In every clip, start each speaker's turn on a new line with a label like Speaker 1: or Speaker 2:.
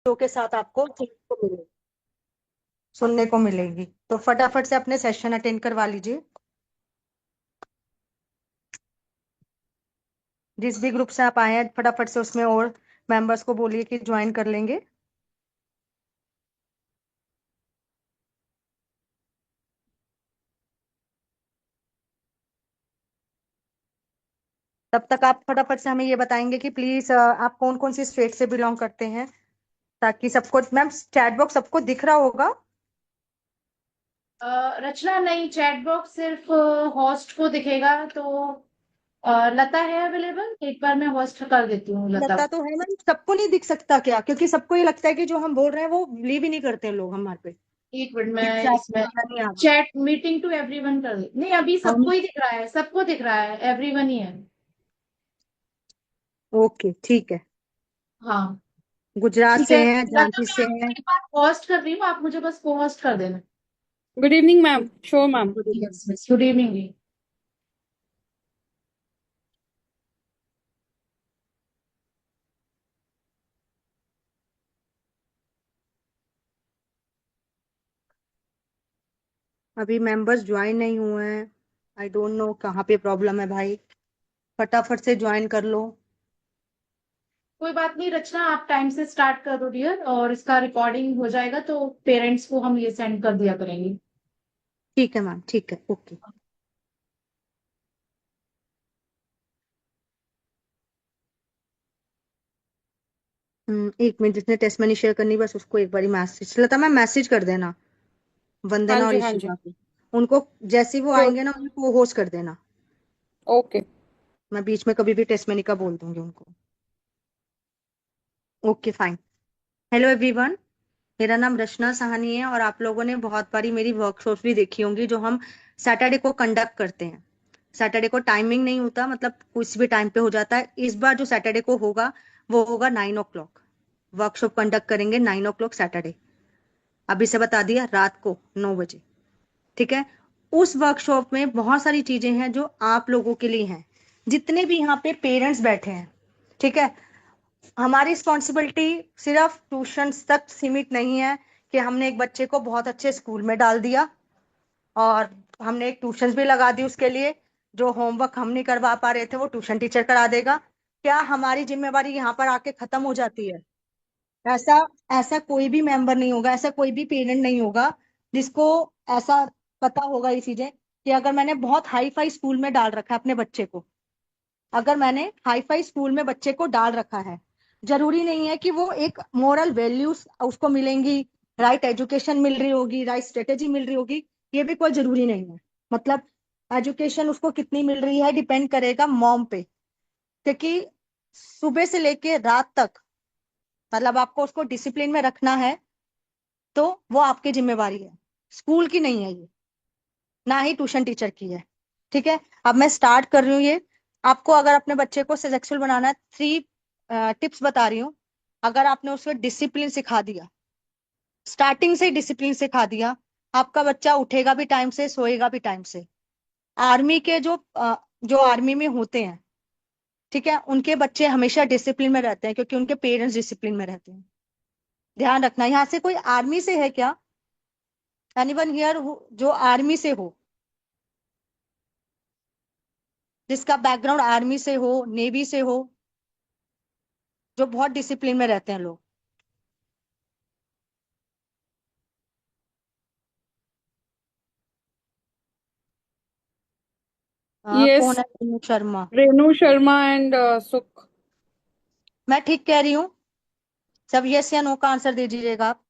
Speaker 1: Show के साथ आपको सुनने को मिलेगी। तो फटाफट से अपने सेशन अटेंड करवा लीजिए। जिस भी ग्रुप से आप आए हैं फटाफट से उसमें और मेंबर्स को बोलिए कि ज्वाइन कर लेंगे। तब तक आप फटाफट से हमें ये बताएंगे कि प्लीज आप कौन कौन सी स्टेट से बिलोंग करते हैं, ताकि सबको, मैम चैट बॉक्स सबको दिख रहा होगा।
Speaker 2: रचना नहीं, चैट बॉक्स सिर्फ होस्ट को दिखेगा। तो लता है अवेलेबल? एक बार मैं होस्ट कर देती हूँ लता
Speaker 1: लगता
Speaker 2: को।
Speaker 1: तो है मैम, सबको नहीं दिख सकता क्या? क्योंकि सबको ये लगता है कि जो हम बोल रहे हैं वो बिलीव ही नहीं करते लोग हमारे पे,
Speaker 2: एक मिनट
Speaker 1: कि
Speaker 2: मैं
Speaker 1: चैट
Speaker 2: इसमें
Speaker 1: नजर नहीं आ रहा।
Speaker 2: चैट मीटिंग टू एवरीवन कर दे। नहीं, अभी
Speaker 1: हम
Speaker 2: सबको ही दिख रहा है, सबको दिख रहा है, एवरीवन ही है।
Speaker 1: ओके ठीक है।
Speaker 2: हाँ,
Speaker 1: गुजरात
Speaker 2: ठीक
Speaker 1: से
Speaker 2: है।
Speaker 1: हैं,
Speaker 2: लता,
Speaker 1: झांसी
Speaker 2: मैं
Speaker 1: से
Speaker 2: आपको
Speaker 1: हैं।
Speaker 2: एक बार होस्ट कर रही हूँ, आप मुझे बस को होस्ट कर देना।
Speaker 3: Good evening ma'am, sure ma'am.
Speaker 2: Yes yes, good evening जी।
Speaker 1: अभी मेंबर्स ज्वाइन नहीं हुए हैं। आई डोंट नो कहाँ पे प्रॉब्लम है भाई। फटाफट से ज्वाइन कर लो।
Speaker 2: कोई बात नहीं रचना, आप टाइम से स्टार्ट कर दो डियर, और इसका रिकॉर्डिंग हो जाएगा तो पेरेंट्स को हम ये सेंड कर दिया करेंगे।
Speaker 1: ठीक है मैम, ठीक है, ओके। एक मिनट, जिसने टेस्ट मनी शेयर करनी बस उसको एक बारी मैसेज, लता मैम मैसेज कर देना
Speaker 3: हाँ
Speaker 1: वंदना और
Speaker 3: जी, हाँ जी।
Speaker 1: इशिका को। उनको जैसे ही वो
Speaker 3: श्योर।
Speaker 1: आएंगे ना उनको होस्ट कर देना।
Speaker 3: ओके।
Speaker 1: मैं बीच में कभी भी टेस्ट मनी का बोल दूंगी उनको। Okay fine. हेलो एवरीवन, मेरा नाम रचना साहनी है और आप लोगों ने बहुत बारी मेरी वर्कशॉप भी देखी होंगी जो हम सैटरडे को कंडक्ट करते हैं। सैटरडे को टाइमिंग नहीं होता, मतलब कुछ भी टाइम पे हो जाता है। इस बार जो सैटरडे को होगा वो होगा 9 o'clock। वर्कशॉप कंडक्ट करेंगे 9 o'clock सैटरडे। अभी से बता दिया, रात को 9 बजे। ठीक है। उस वर्कशॉप में बहुत सारी चीजें हैं जो आप लोगों के लिए हैं, जितने भी यहाँ पे पेरेंट्स बैठे हैं। ठीक है। हमारी रिस्पॉन्सिबिलिटी सिर्फ ट्यूशंस तक सीमित नहीं है कि हमने एक बच्चे को बहुत अच्छे स्कूल में डाल दिया और हमने एक ट्यूशन भी लगा दी उसके लिए। जो होमवर्क हम नहीं करवा पा रहे थे वो ट्यूशन टीचर करा देगा। क्या हमारी जिम्मेवारी यहाँ पर आके खत्म हो जाती है? ऐसा ऐसा कोई भी मेंबर नहीं होगा, ऐसा कोई भी पेरेंट नहीं होगा जिसको ऐसा पता होगा ये चीजें, कि अगर मैंने बहुत हाई फाई स्कूल में डाल रखा है अपने बच्चे को, अगर मैंने हाई फाई स्कूल में बच्चे को डाल रखा है, जरूरी नहीं है कि वो एक मोरल वैल्यूज उसको मिलेंगी, राइट एजुकेशन मिल रही होगी, राइट स्ट्रेटेजी मिल रही होगी। ये भी कोई जरूरी नहीं है। मतलब एजुकेशन उसको कितनी मिल रही है डिपेंड करेगा मॉम पे। क्योंकि सुबह से लेके रात तक, मतलब आपको उसको डिसिप्लिन में रखना है, तो वो आपकी जिम्मेवारी है, स्कूल की नहीं है ये, ना ही ट्यूशन टीचर की है। ठीक है। अब मैं स्टार्ट कर रही हूँ ये। आपको अगर अपने बच्चे को सक्सेसफुल बनाना है, 3 टिप्स बता रही हूँ। अगर आपने उसको डिसिप्लिन सिखा दिया, स्टार्टिंग से ही डिसिप्लिन सिखा दिया, आपका बच्चा उठेगा भी टाइम से, सोएगा भी टाइम से। आर्मी के जो आर्मी में होते हैं, ठीक है, उनके बच्चे हमेशा डिसिप्लिन में रहते हैं क्योंकि उनके पेरेंट्स डिसिप्लिन में रहते हैं। ध्यान रखना, यहाँ से कोई आर्मी से है क्या? एनीवन हियर जो आर्मी से हो, जिसका बैकग्राउंड आर्मी से हो, नेवी से हो, जो बहुत डिसिप्लिन में रहते हैं लोग।
Speaker 3: यस।
Speaker 1: कौन है? रेणु शर्मा।
Speaker 3: रेणु शर्मा एंड सुख।
Speaker 1: मैं ठीक कह रही हूँ? सब यस या नो का आंसर दे दीजिएगा आप।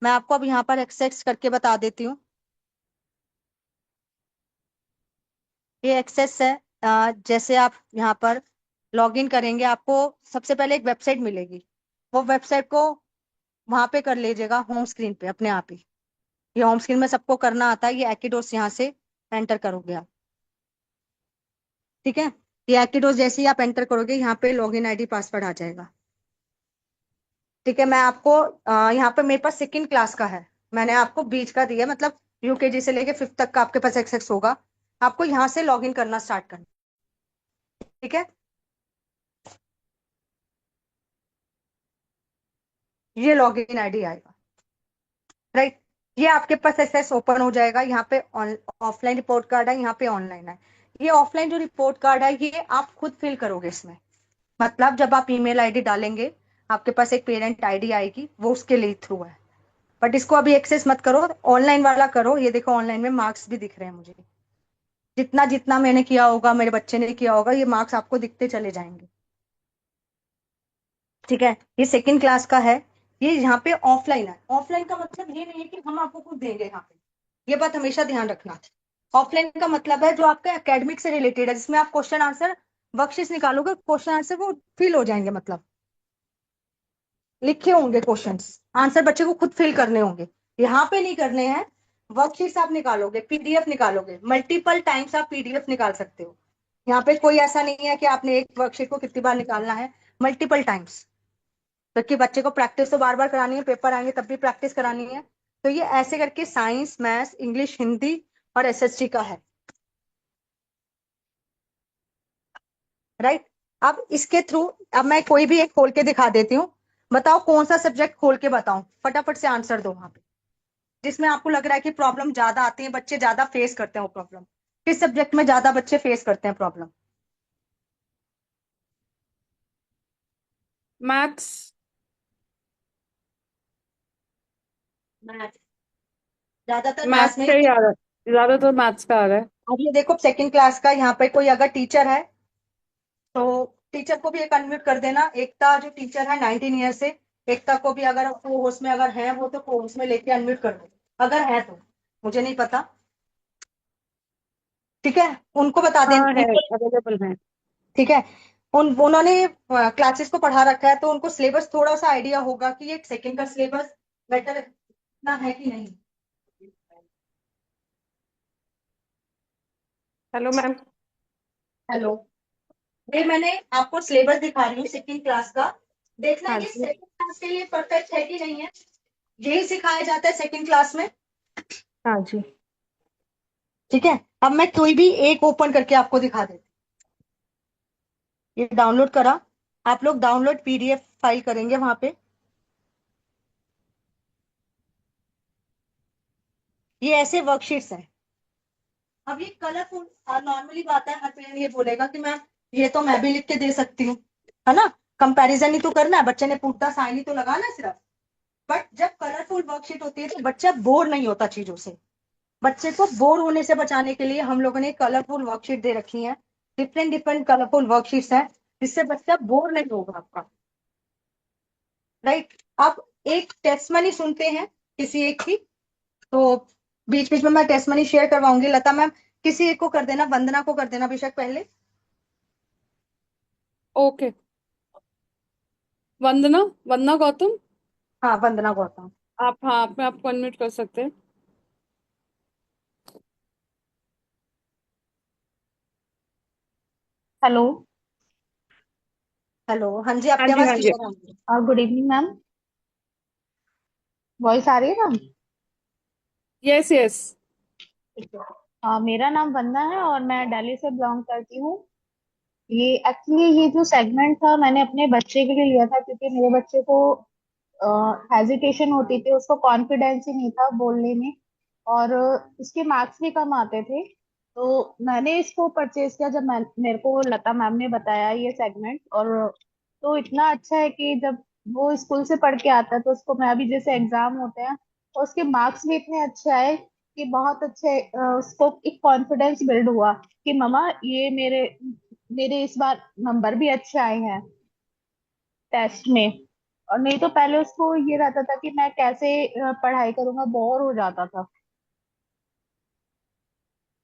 Speaker 1: मैं आपको अब यहाँ पर एक्सेस करके बता देती हूँ। ये एक्सेस है। जैसे आप यहाँ पर लॉग इन करेंगे, आपको सबसे पहले एक वेबसाइट मिलेगी। वो वेबसाइट को वहां पे कर लीजिएगा, होम स्क्रीन पे अपने आप ही। ये होम स्क्रीन में सबको करना आता है। ये एकिडोस यहाँ से एंटर करोगे आप। ठीक है। ये एकिडोस जैसे ही आप एंटर करोगे, यहाँ पे लॉगिन आईडी पासवर्ड आ जाएगा। ठीक है। मैं आपको यहाँ पे मेरे पास सेकंड क्लास का है, मैंने आपको बीच का दिया, मतलब यूकेजी से लेके फिफ्थ तक का आपके पास एक्सेस होगा। आपको यहाँ से लॉगिन करना स्टार्ट करना। ठीक है। ये लॉगिन आईडी आएगा। राइट, ये आपके पास एसएस ओपन हो जाएगा। यहाँ पे ऑफलाइन रिपोर्ट कार्ड है, यहाँ पे ऑनलाइन है। ये ऑफलाइन जो रिपोर्ट कार्ड है ये आप खुद फिल करोगे इसमें। मतलब जब आप ईमेल आईडी डालेंगे, आपके पास एक पेरेंट आईडी आएगी, वो उसके लिए थ्रू है। बट इसको अभी एक्सेस मत करो, ऑनलाइन वाला करो। ये देखो ऑनलाइन में मार्क्स भी दिख रहे हैं मुझे। जितना जितना मैंने किया होगा, मेरे बच्चे ने किया होगा, ये मार्क्स आपको दिखते चले जाएंगे। ठीक है, ये सेकंड क्लास का है। ये यहाँ पे ऑफलाइन है। ऑफलाइन का मतलब ये नहीं है कि हम आपको कुछ देंगे यहाँ पे, ये बात हमेशा ध्यान रखना। ऑफलाइन का मतलब है जो आपका एकेडमिक से रिलेटेड है, जिसमें आप क्वेश्चन आंसर वर्कशीट निकालोगे, क्वेश्चन आंसर वो फिल हो जाएंगे। मतलब लिखे होंगे क्वेश्चंस, आंसर बच्चे को खुद फिल करने होंगे, यहाँ पे नहीं करने हैं। वर्कशीट आप निकालोगे, पीडीएफ निकालोगे, मल्टीपल टाइम्स आप पीडीएफ निकाल सकते हो। यहाँ पे कोई ऐसा नहीं है कि आपने एक वर्कशीट को कितनी बार निकालना है, मल्टीपल टाइम्स। क्योंकि बच्चे को प्रैक्टिस तो बार बार करानी है, पेपर आएंगे तब भी प्रैक्टिस करानी है। तो ये ऐसे करके साइंस, मैथ्स, इंग्लिश, हिंदी और एसएसटी का है। राइट, अब इसके थ्रू, अब मैं कोई भी एक खोल के दिखा देती हूँ। बताओ कौन सा सब्जेक्ट खोल के बताऊं, फटाफट से आंसर दो वहां पे, जिसमें आपको लग रहा है कि प्रॉब्लम ज्यादा आती है, बच्चे ज्यादा फेस करते हैं वो प्रॉब्लम। किस सब्जेक्ट में ज्यादा बच्चे फेस करते हैं प्रॉब्लम?
Speaker 3: मैथ्स।
Speaker 1: मैथ, ज्यादातर मैथ्स
Speaker 3: मैथ्स
Speaker 1: में।
Speaker 3: का ही आ रहा है, ज्यादातर मैथ्स का आ रहा है।
Speaker 1: अब ये देखो सेकंड क्लास का, यहाँ पे कोई अगर टीचर है तो टीचर को भी एक अनम्यूट कर देना। एकता जो टीचर है 19 ईयर से, एकता को भी अगर को उसमें अगर है वो, तो को उसमें लेके अनम्यूट कर दो, अगर है तो। मुझे नहीं पता। ठीक है, उनको बता देना,
Speaker 3: हाँ है,
Speaker 1: उनको।
Speaker 3: अवेलेबल है।
Speaker 1: ठीक है, उन्होंने क्लासेस को पढ़ा रखा है, तो उनको सिलेबस थोड़ा सा आइडिया होगा कि ये सेकंड का सिलेबस बेटर इतना है कि नहीं।
Speaker 3: Hello ma'am.
Speaker 1: हेलो, ये मैंने आपको सिलेबस दिखा रही हूँ सेकंड क्लास का। देखना
Speaker 3: हाँ
Speaker 1: ये
Speaker 3: जी।
Speaker 1: सेकंड क्लास के लिए परफेक्ट है कि नहीं है। यही सिखाया जाता है सेकंड क्लास में।
Speaker 3: हाँ जी।
Speaker 1: ठीक है, अब मैं कोई भी एक ओपन करके आपको दिखा देती हूँ। ये डाउनलोड करा, आप लोग डाउनलोड पीडीएफ फाइल करेंगे वहां पे। ये ऐसे वर्कशीट्स हैं। अब ये कलरफुल, नॉर्मली बात है, हर पेरेंट ये बोलेगा कि मैम ये तो मैं भी लिख के दे सकती हूँ, है ना। कंपैरिजन ही तो करना है, बच्चे ने पूछता साइन ही तो लगाना है सिर्फ। बट जब कलरफुल वर्कशीट होती है तो बच्चा बोर नहीं होता चीजों से। बच्चे को बोर होने से बचाने के लिए हम लोगों ने कलरफुल वर्कशीट दे रखी है। डिफरेंट डिफरेंट कलरफुल वर्कशीट्स हैं, जिससे बच्चा बोर नहीं होगा आपका। राइट, आप एक टेस्ट मनी सुनते हैं किसी एक की, तो बीच बीच में मैं टेस्ट मनी शेयर करवाऊंगी। लता मैम किसी एक को कर देना, वंदना को कर देना बेशक पहले।
Speaker 3: ओके। वंदना। वंदना गौतम।
Speaker 1: हाँ, वंदना गौतम।
Speaker 3: आप, हाँ, अपने आप को अनम्यूट कर सकते हैं।
Speaker 4: हेलो।
Speaker 1: हेलो, हाँ जी,
Speaker 3: हाँ
Speaker 1: आपकी
Speaker 3: जी,
Speaker 1: आवाज
Speaker 3: हाँ जी।
Speaker 1: क्लियर आ रही है।
Speaker 4: Good evening ma'am. वॉइस आ रही है मैम?
Speaker 3: Yes yes.
Speaker 1: ठीक है।
Speaker 4: मेरा नाम वंदना है और मैं दिल्ली से बिलोंग करती हूँ। ये एक्चुअली ये जो सेगमेंट था मैंने अपने बच्चे के लिए लिया था, क्योंकि मेरे बच्चे को हेजिटेशन होती थी, उसको कॉन्फिडेंस ही नहीं था बोलने में, और उसके मार्क्स भी कम आते थे। तो मैंने इसको परचेज किया जब मेरे को लता मैम ने बताया ये सेगमेंट। और तो इतना अच्छा है कि जब वो स्कूल से पढ़ के आता है तो उसको, मैं अभी जैसे एग्जाम होते हैं और उसके मार्क्स भी इतने अच्छे आए कि बहुत अच्छे, उसको एक कॉन्फिडेंस बिल्ड हुआ कि मम्मा ये मेरे मेरे इस बार नंबर भी अच्छे आए हैं टेस्ट में। और नहीं तो पहले उसको ये रहता था कि मैं कैसे पढ़ाई करूंगा, बोर हो जाता था।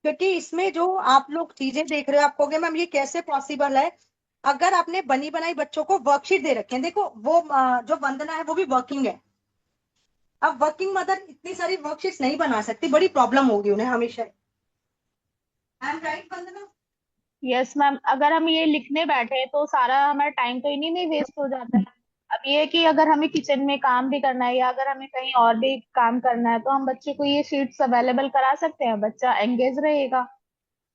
Speaker 1: क्योंकि इसमें जो आप लोग चीजें देख रहे हो, आप कहोगे मैम ये कैसे पॉसिबल है। अगर आपने बनी बनाई बच्चों को वर्कशीट दे रखे हैं, देखो वो जो वंदना है वो भी वर्किंग है। अब वर्किंग मदर इतनी सारी वर्कशीट्स नहीं बना सकती, बड़ी प्रॉब्लम होगी उन्हें हमेशा। I am right Vandana?
Speaker 4: Yes ma'am, अगर हम ये लिखने बैठे तो सारा हमारा टाइम तो इन्हीं में वेस्ट हो जाता है। अब ये है कि अगर हमें किचन में काम भी करना है या अगर हमें कहीं और भी काम करना है तो हम बच्चे को ये शीट्स अवेलेबल करा सकते हैं, बच्चा एंगेज रहेगा,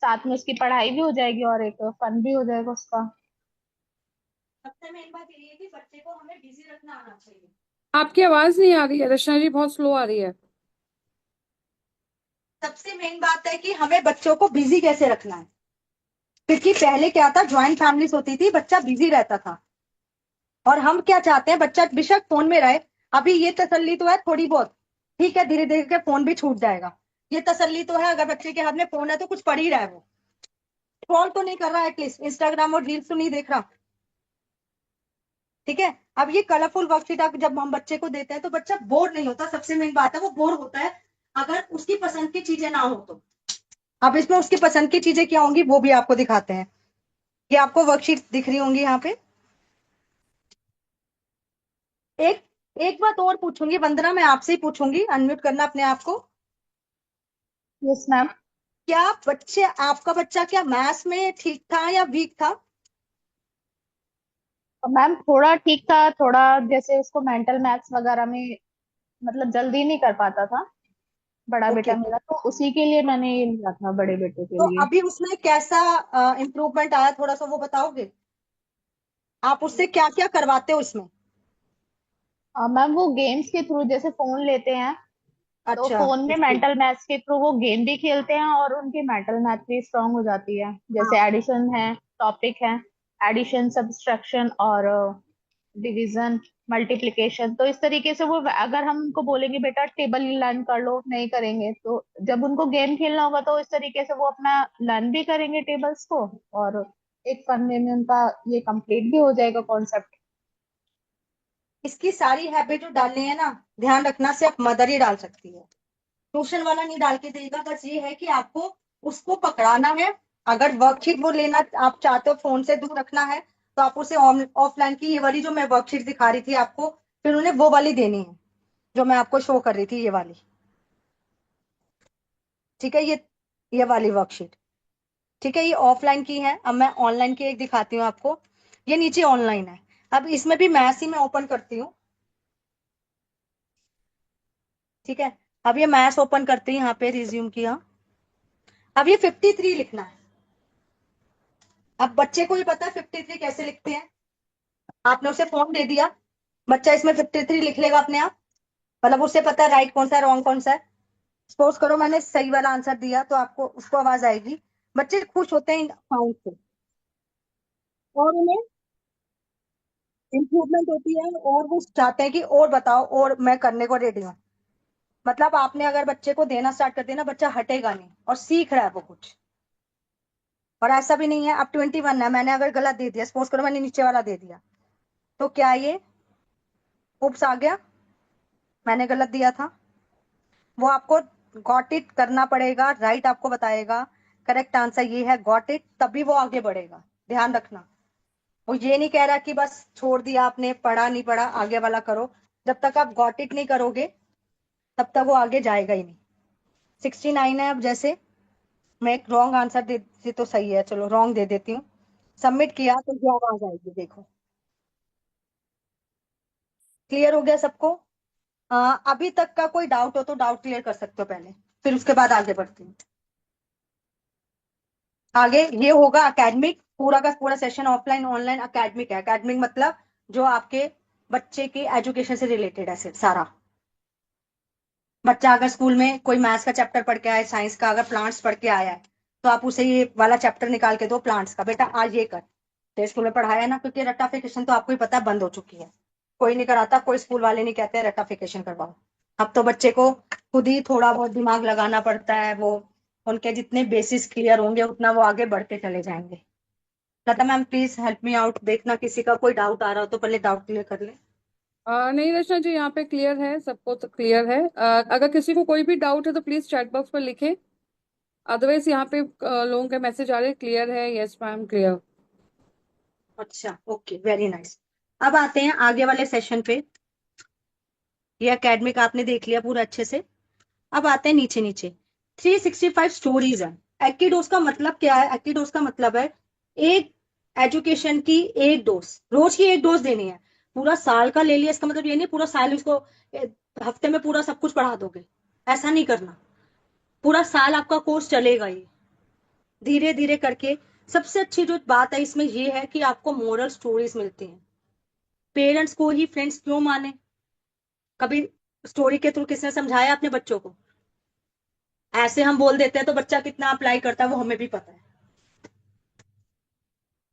Speaker 4: साथ में उसकी पढ़ाई भी हो जाएगी और एक फन भी हो जाएगा उसका।
Speaker 1: सबसे मेन बात यही है कि बच्चे को हमें बिजी रखना आना चाहिए।
Speaker 3: आपकी आवाज नहीं आ रही है रचना जी, बहुत स्लो आ रही है।
Speaker 1: सबसे मेन बात है कि हमें बच्चों को बिजी कैसे रखना है, क्योंकि पहले क्या था, ज्वाइंट फैमिलीज होती थी, बच्चा बिजी रहता था। और हम क्या चाहते हैं, बच्चा बेशक फोन में रहे। अभी ये तसल्ली तो है थोड़ी बहुत, ठीक है, धीरे धीरे के फोन भी छूट जाएगा। ये तसल्ली तो है, अगर बच्चे के हाथ में फोन है तो कुछ पढ़ ही रहा है, वो स्क्रॉल तो नहीं कर रहा है, एटलीस्ट इंस्टाग्राम और रील्स तो नहीं देख रहा। ठीक है। अब ये कलरफुल वर्कशीट आप जब हम बच्चे को देते हैं तो बच्चा बोर नहीं होता, सबसे मेन बात है, वो बोर होता है अगर उसकी पसंद की चीजें ना हो तो। अब इसमें उसकी पसंद की चीजें क्या होंगी वो भी आपको दिखाते हैं। ये आपको वर्कशीट दिख रही होंगी यहाँ पे। एक एक बात और पूछूंगी वंदना, मैं आपसे ही पूछूंगी, अनम्यूट करना अपने आप को।
Speaker 4: Yes ma'am.
Speaker 1: क्या बच्चे, आपका बच्चा क्या मैथ्स में ठीक था या वीक था?
Speaker 4: मैम थोड़ा ठीक था, थोड़ा जैसे उसको मेंटल मैथ्स वगैरह में मतलब जल्दी नहीं कर पाता था बड़ा
Speaker 1: ओके।
Speaker 4: बेटा मेरा, तो उसी के लिए मैंने ये लिया था बड़े बेटे के
Speaker 1: तो
Speaker 4: लिए।
Speaker 1: अभी उसमें कैसा इम्प्रूवमेंट आया, थोड़ा सा वो बताओगे? आप उससे क्या क्या करवाते हो इसमें?
Speaker 4: मैम वो गेम्स के थ्रू जैसे फोन लेते हैं, तो
Speaker 1: अच्छा।
Speaker 4: फोन में
Speaker 1: ओके।
Speaker 4: मेंटल मैथ्स के थ्रू वो गेम भी खेलते हैं और उनकी मेंटल मैथ भी स्ट्रांग हो जाती है।
Speaker 1: हाँ।
Speaker 4: जैसे एडिशन है, टॉपिक है, एडिशन सब्सट्रैक्शन और डिवीजन, मल्टीप्लिकेशन। तो इस तरीके से वो, अगर हम उनको बोलेंगे बेटा टेबल लर्न कर लो, नहीं करेंगे, तो जब उनको गेम खेलना होगा तो इस तरीके से वो अपना लर्न भी करेंगे टेबल्स को, और एक फन वे में उनका ये कंप्लीट भी हो जाएगा कॉन्सेप्ट।
Speaker 1: इसकी सारी हैबिट जो डालनी है ना, ध्यान रखना सिर्फ मदर ही डाल सकती है, ट्यूशन वाला नहीं डाल के देगा। बस ये है कि आपको उसको पकड़ाना है। अगर वर्कशीट वो लेना आप चाहते हो, फोन से दूर रखना है, तो आप उसे ऑफलाइन की ये वाली जो मैं वर्कशीट दिखा रही थी आपको, फिर उन्हें वो वाली देनी है जो मैं आपको शो कर रही थी, ये वाली। ठीक है, ये वाली वर्कशीट। ठीक है, ये ऑफलाइन की है। अब मैं ऑनलाइन की एक दिखाती हूँ आपको। ये नीचे ऑनलाइन है। अब इसमें भी मैथ्स ही मैं ओपन करती हूँ। ठीक है। अब ये मैथ्स ओपन करती हूँ, यहाँ पे रिज्यूम किया। अब ये 53 लिखना है। अब बच्चे को ही पता है 53 कैसे लिखते हैं। आपने उसे फोन दे दिया, बच्चा इसमें 53 लिख लेगा अपने आप। मतलब उसे पता है राइट कौन सा है, रॉन्ग कौन सा है। सपोज करो मैंने सही वाला आंसर दिया, तो आपको उसको आवाज आएगी। बच्चे खुश होते हैं इन साउंड से, और उन्हें इंप्रूवमेंट होती है, और वो चाहते हैं कि और बताओ, और मैं करने को रेडी हूँ। मतलब आपने अगर बच्चे को देना स्टार्ट कर दिया ना, बच्चा हटेगा नहीं और सीख रहा है वो कुछ। और ऐसा भी नहीं है, अब 21 है, मैंने अगर गलत दे दिया, सपोज करो मैंने नीचे वाला दे दिया, तो क्या ये उप्स आ गया, मैंने गलत दिया था। वो आपको गॉट इट करना पड़ेगा, राइट आपको बताएगा करेक्ट आंसर ये है, गॉट इट, तभी वो आगे बढ़ेगा। ध्यान रखना, वो ये नहीं कह रहा कि बस छोड़ दिया आपने, पढ़ा नहीं पढ़ा आगे वाला करो। जब तक आप गॉट इट नहीं करोगे तब तक वो आगे जाएगा ही नहीं। 69 है। अब जैसे मैं एक रॉन्ग आंसर दे देती तो सही है, चलो रॉन्ग दे देती हूँ। सबमिट किया तो ये आवाज आएगी, देखो। क्लियर हो गया सबको? अभी तक का कोई डाउट हो तो डाउट क्लियर कर सकते हो पहले, फिर उसके बाद आगे बढ़ती हूँ। आगे ये होगा एकेडमिक, पूरा का पूरा सेशन ऑफलाइन ऑनलाइन एकेडमिक है। एकेडमिक मतलब जो आपके बच्चे के एजुकेशन से रिलेटेड है, सिर्फ सारा। बच्चा अगर स्कूल में कोई मैथ्स का चैप्टर पढ़ के आया, साइंस का अगर प्लांट्स पढ़ के आया है, तो आप उसे ये वाला चैप्टर निकाल के दो प्लांट्स का, बेटा आज ये कर। तो स्कूल में पढ़ाया है ना, क्योंकि रट्टाफिकेशन तो आपको ही पता है बंद हो चुकी है। कोई नहीं कराता, कोई स्कूल वाले नहीं कहते रट्टाफिकेशन करवाओ। अब तो बच्चे को खुद ही थोड़ा बहुत दिमाग लगाना पड़ता है। वो उनके जितने बेसिस क्लियर होंगे उतना वो आगे बढ़ते चले जाएंगे। Lata ma'am please help me out, देखना किसी का कोई डाउट आ रहा हो तो पहले डाउट क्लियर कर ले।
Speaker 3: नहीं रचना जी, यहाँ पे क्लियर है, सबको तो क्लियर है। अगर किसी को कोई भी डाउट है तो प्लीज चैट बॉक्स पर लिखें। अदरवाइज यहाँ पे लोगों के मैसेज आ रहे हैं, क्लियर है, यस मैम क्लियर।
Speaker 1: अच्छा, ओके, वेरी नाइस। अब आते हैं आगे वाले सेशन पे। ये एकेडमिक आपने देख लिया पूरा अच्छे से। अब आते हैं नीचे नीचे। 365 स्टोरीज है। एक्कीडोस का मतलब क्या है? एक्कीडोस का मतलब है एक एजुकेशन की एक डोज, रोज की एक डोज देनी है। पूरा साल का ले लिया इसका मतलब ये नहीं पूरा साल उसको हफ्ते में पूरा सब कुछ पढ़ा दोगे, ऐसा नहीं करना। पूरा साल आपका कोर्स चलेगा ये, धीरे धीरे करके। सबसे अच्छी जो बात है इसमें ये है कि आपको मोरल स्टोरीज मिलती हैं। पेरेंट्स को ही फ्रेंड्स क्यों माने? कभी स्टोरी के थ्रू किसने समझाया अपने बच्चों को? ऐसे हम बोल देते हैं तो बच्चा कितना अप्लाई करता है वो हमें भी पता है,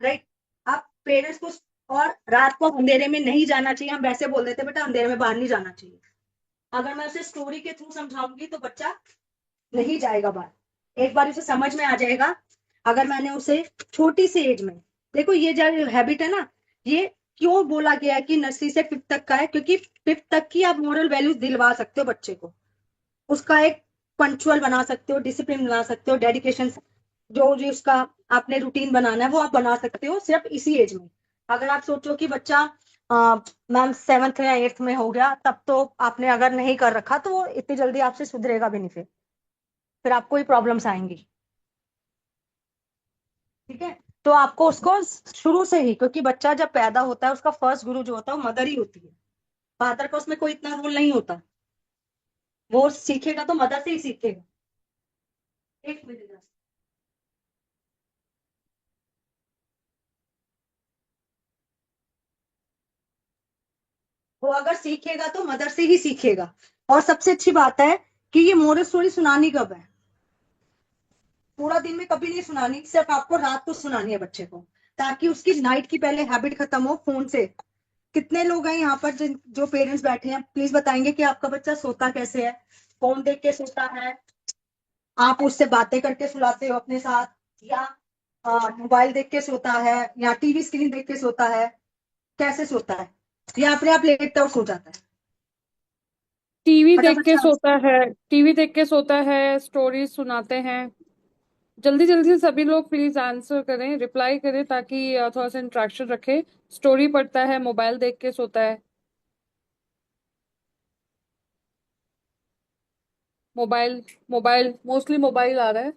Speaker 1: राइट? आप पेरेंट्स को, और रात को अंधेरे में नहीं जाना चाहिए, हम वैसे बोल देते हैं बेटा अंधेरे में बाहर नहीं जाना चाहिए। अगर मैं उसे स्टोरी के थ्रू समझाऊंगी तो बच्चा नहीं जाएगा बाहर, एक बार उसे समझ में आ जाएगा। अगर मैंने उसे छोटी सी एज में, देखो ये जो हैबिट है ना, ये क्यों बोला गया है कि नर्सरी से फिफ्थ तक का है, क्योंकि फिफ्थ तक की आप मोरल वैल्यूज दिलवा सकते हो बच्चे को, उसका एक पंक्चुअल बना सकते हो, डिसिप्लिन बना सकते हो, डेडिकेशन, जो जो उसका आपने रूटीन बनाना है वो आप बना सकते हो सिर्फ इसी एज में। अगर आप सोचो कि बच्चा मैम सेवन्थ या एट्थ में हो गया तब तो आपने अगर नहीं कर रखा तो वो इतनी जल्दी आपसे सुधरेगा भी नहीं, फिर आपको ही प्रॉब्लम्स आएंगी। ठीक है, तो आपको उसको शुरू से ही, क्योंकि बच्चा जब पैदा होता है उसका फर्स्ट गुरु जो होता है वो मदर ही होती है, फादर का उसमें कोई इतना रोल नहीं होता, वो सीखेगा तो मदर से ही सीखेगा। एक मिनट, वो अगर सीखेगा तो मदर से ही सीखेगा। और सबसे अच्छी बात है कि ये मोरल स्टोरी सुनानी कब है, पूरा दिन में कभी नहीं सुनानी, सिर्फ आपको रात को सुनानी है बच्चे को, ताकि उसकी नाइट की पहले हैबिट खत्म हो फोन से। कितने लोग हैं यहाँ पर जो पेरेंट्स बैठे हैं, प्लीज बताएंगे कि आपका बच्चा सोता कैसे है? फोन देख के सोता है, आप उससे बातें करके सुलाते हो अपने साथ, या मोबाइल देख के सोता है, या टीवी स्क्रीन देख के सोता है, कैसे सोता है? या अपने आप लेटता और सो जाता है?
Speaker 3: टीवी देख
Speaker 1: फटाफट
Speaker 3: के
Speaker 1: से
Speaker 3: सोता है, टीवी देख के सोता है, स्टोरीज सुनाते हैं। जल्दी जल्दी से सभी लोग प्लीज आंसर करें, रिप्लाई करें, ताकि थोड़ा सा इंटरेक्शन रखे। स्टोरी पढ़ता है, मोबाइल देख के सोता है। मोबाइल, मोबाइल मोस्टली मोबाइल आ रहा है।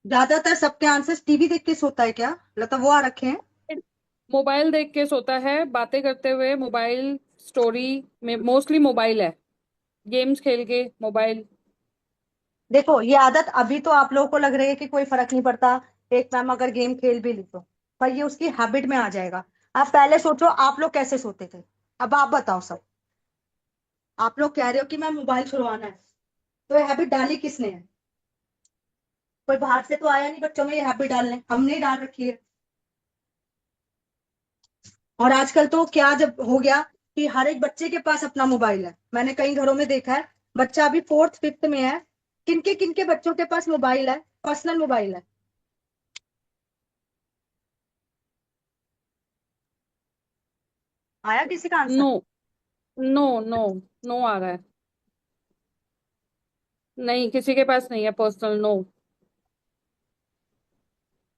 Speaker 1: ज्यादातर सबके आंसर्स टीवी देख के सोता है क्या, मतलब वो आ रखे हैं?
Speaker 3: मोबाइल देख के सोता है, बातें करते हुए मोबाइल, स्टोरी में मोस्टली मोबाइल है, गेम्स खेल के मोबाइल।
Speaker 1: देखो ये आदत अभी तो आप लोगों को लग रही है कि कोई फर्क नहीं पड़ता, एक मैम अगर गेम खेल भी ली तो, पर ये उसकी हैबिट में आ जाएगा। आप पहले सोचो आप लोग कैसे सोते थे, अब आप बताओ सब। आप लोग कह रहे हो कि मैं मोबाइल छुड़वाना है, तो ये हैबिट डाली किसने है? कोई बाहर से तो आया नहीं बच्चों में ये हैबिट डालने, हमने ही डाल रखी है। और आजकल तो क्या जब हो गया कि हर एक बच्चे के पास अपना मोबाइल है, मैंने कई घरों में देखा है, बच्चा अभी फोर्थ फिफ्थ में है, किनके बच्चों के पास मोबाइल है, पर्सनल मोबाइल है। आया किसी का answer?
Speaker 3: No, no, no, no आ रहा है। नहीं, किसी के पास नहीं है पर्सनल, नो।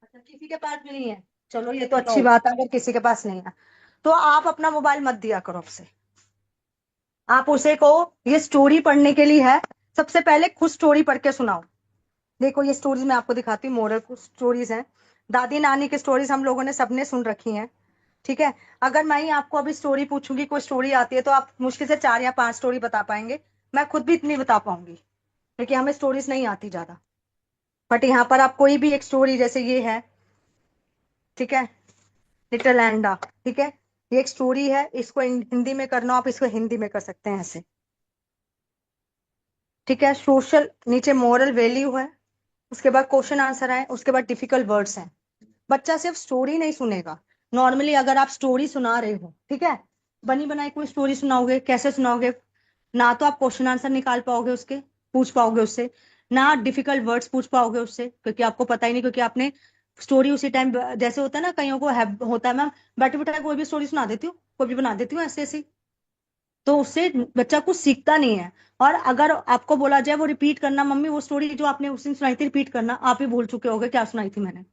Speaker 1: अच्छा, किसी के पास भी नहीं है, चलो ये तो
Speaker 3: नो।
Speaker 1: अच्छी बात है अगर किसी के पास नहीं है। तो आप अपना मोबाइल मत दिया करो उसे, आप उसे को ये स्टोरी पढ़ने के लिए है, सबसे पहले खुद स्टोरी पढ़ के सुनाओ। देखो ये स्टोरीज मैं आपको दिखाती हूँ, मोरल स्टोरीज हैं, दादी नानी की स्टोरीज हम लोगों ने सबने सुन रखी हैं। ठीक है, अगर मैं ही आपको अभी स्टोरी पूछूंगी, कोई स्टोरी आती है तो आप मुश्किल से 4 या 5 स्टोरी बता पाएंगे, मैं खुद भी इतनी बता पाऊंगी, क्योंकि हमें स्टोरीज नहीं आती ज्यादा। बट यहाँ पर आप कोई भी एक स्टोरी, जैसे ये है, ठीक है, लिटिल एंडा, ठीक है, ये एक स्टोरी है, इसको हिंदी में करना हो, आप इसको हिंदी में कर सकते हैं ऐसे। ठीक है, सोशल नीचे मोरल वैल्यू है, उसके बाद क्वेश्चन आंसर है, उसके बाद डिफिकल्ट वर्ड्स हैं। बच्चा सिर्फ स्टोरी नहीं सुनेगा, नॉर्मली अगर आप स्टोरी सुना रहे हो, ठीक है, बनी बनाई कोई स्टोरी सुनाओगे, कैसे सुनाओगे? ना तो आप क्वेश्चन आंसर निकाल पाओगे उसके, पूछ पाओगे उससे, ना डिफिकल्ट वर्ड्स पूछ पाओगे उससे, क्योंकि आपको पता ही नहीं, क्योंकि आपने स्टोरी उसी टाइम, जैसे होता है ना कईयों को होता है मैम, बैठे बैठे कोई भी स्टोरी सुना देती हूँ, कोई भी बना देती हूँ ऐसे ऐसे, तो उससे बच्चा कुछ सीखता नहीं है। और अगर आपको बोला जाए वो रिपीट करना, मम्मी वो स्टोरी जो आपने उस दिन सुनाई थी रिपीट करना, आप ही भूल चुके होगे क्या सुनाई थी मैंने,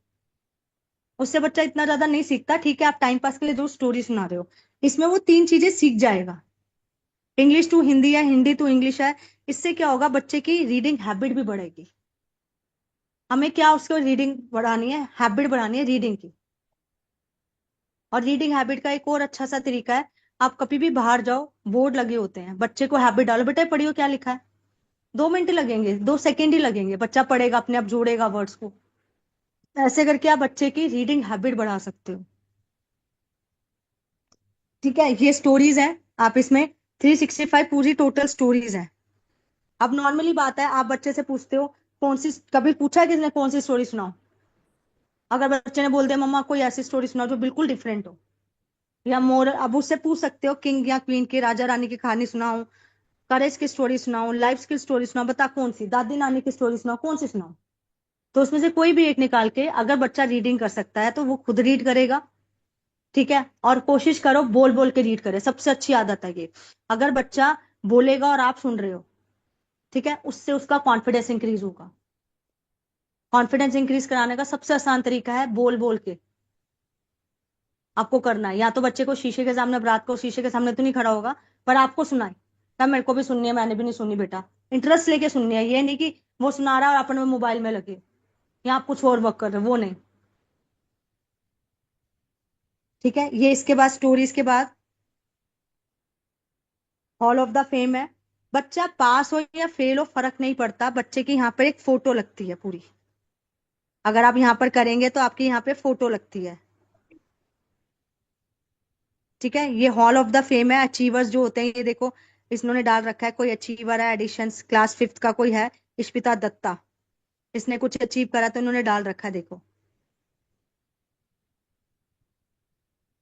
Speaker 1: उससे बच्चा इतना ज्यादा नहीं सीखता। ठीक है, आप टाइम पास के लिए जो स्टोरी सुना रहे हो, इसमें वो 3 चीजें सीख जाएगा, इंग्लिश टू हिंदी है, हिंदी टू इंग्लिश है। इससे क्या होगा, बच्चे की रीडिंग हैबिट भी बढ़ेगी। हमें क्या उसको रीडिंग बढ़ानी है, हैबिट बढ़ानी है रीडिंग की। और रीडिंग हैबिट का एक और अच्छा सा तरीका है, आप कभी भी बाहर जाओ, बोर्ड लगे होते हैं, बच्चे को हैबिट डालो, बेटा पढ़ियो क्या लिखा है, 2 मिनट लगेंगे, 2 सेकेंड ही लगेंगे, बच्चा पढ़ेगा, अपने आप जोड़ेगा वर्ड्स को। ऐसे करके आप बच्चे की रीडिंग हैबिट बढ़ा सकते हो। ठीक है, ये स्टोरीज है, आप इसमें 365 पूरी टोटल स्टोरीज है। अब नॉर्मली बात है, आप बच्चे से पूछते हो कौन सी, कभी पूछा है किसने कौन सी स्टोरी सुनाओ? अगर बच्चे ने बोल दिया मम्मा कोई ऐसी स्टोरी सुनाओ जो बिल्कुल डिफरेंट हो, या मोर, अब उससे पूछ सकते हो किंग या क्वीन की, राजा रानी की कहानी सुनाओ, करेज की स्टोरी सुनाओ, लाइफ की स्टोरी सुनाओ, बता कौन सी, दादी नानी की स्टोरी सुनाओ, कौन सी सुनाओ? तो उसमें से कोई भी एक निकाल के, अगर बच्चा रीडिंग कर सकता है तो वो खुद रीड करेगा। ठीक है, और कोशिश करो बोल बोल के रीड करे, सबसे अच्छी आदत है ये। अगर बच्चा बोलेगा और आप सुन रहे हो, ठीक है, उससे उसका कॉन्फिडेंस इंक्रीज होगा। कॉन्फिडेंस इंक्रीज कराने का सबसे आसान तरीका है बोल बोल के आपको करना है। या तो बच्चे को शीशे के सामने, रात को शीशे के सामने तो नहीं खड़ा होगा, पर आपको सुनाए, तब मेरे को भी सुननी है, मैंने भी नहीं सुनी बेटा, इंटरेस्ट लेके सुननी है, ये नहीं कि वो सुना रहा है और अपन में मोबाइल में लगे या आप कुछ और वर्क कर रहे हो, वो नहीं। ठीक है, ये इसके बाद स्टोरीज के बाद हॉल ऑफ द फेम है। बच्चा पास हो या फेल हो फर्क नहीं पड़ता, बच्चे की यहाँ पर एक फोटो लगती है पूरी। अगर आप यहाँ पर करेंगे तो आपकी यहाँ पे फोटो लगती है। ठीक है, ये हॉल ऑफ द फेम है। अचीवर्स जो होते हैं, ये देखो इन्होंने डाल रखा है, कोई अचीवर है एडिशंस क्लास 5th का कोई है, इश्पिता दत्ता, इसने कुछ अचीव करा तो इन्होंने डाल रखा है, देखो।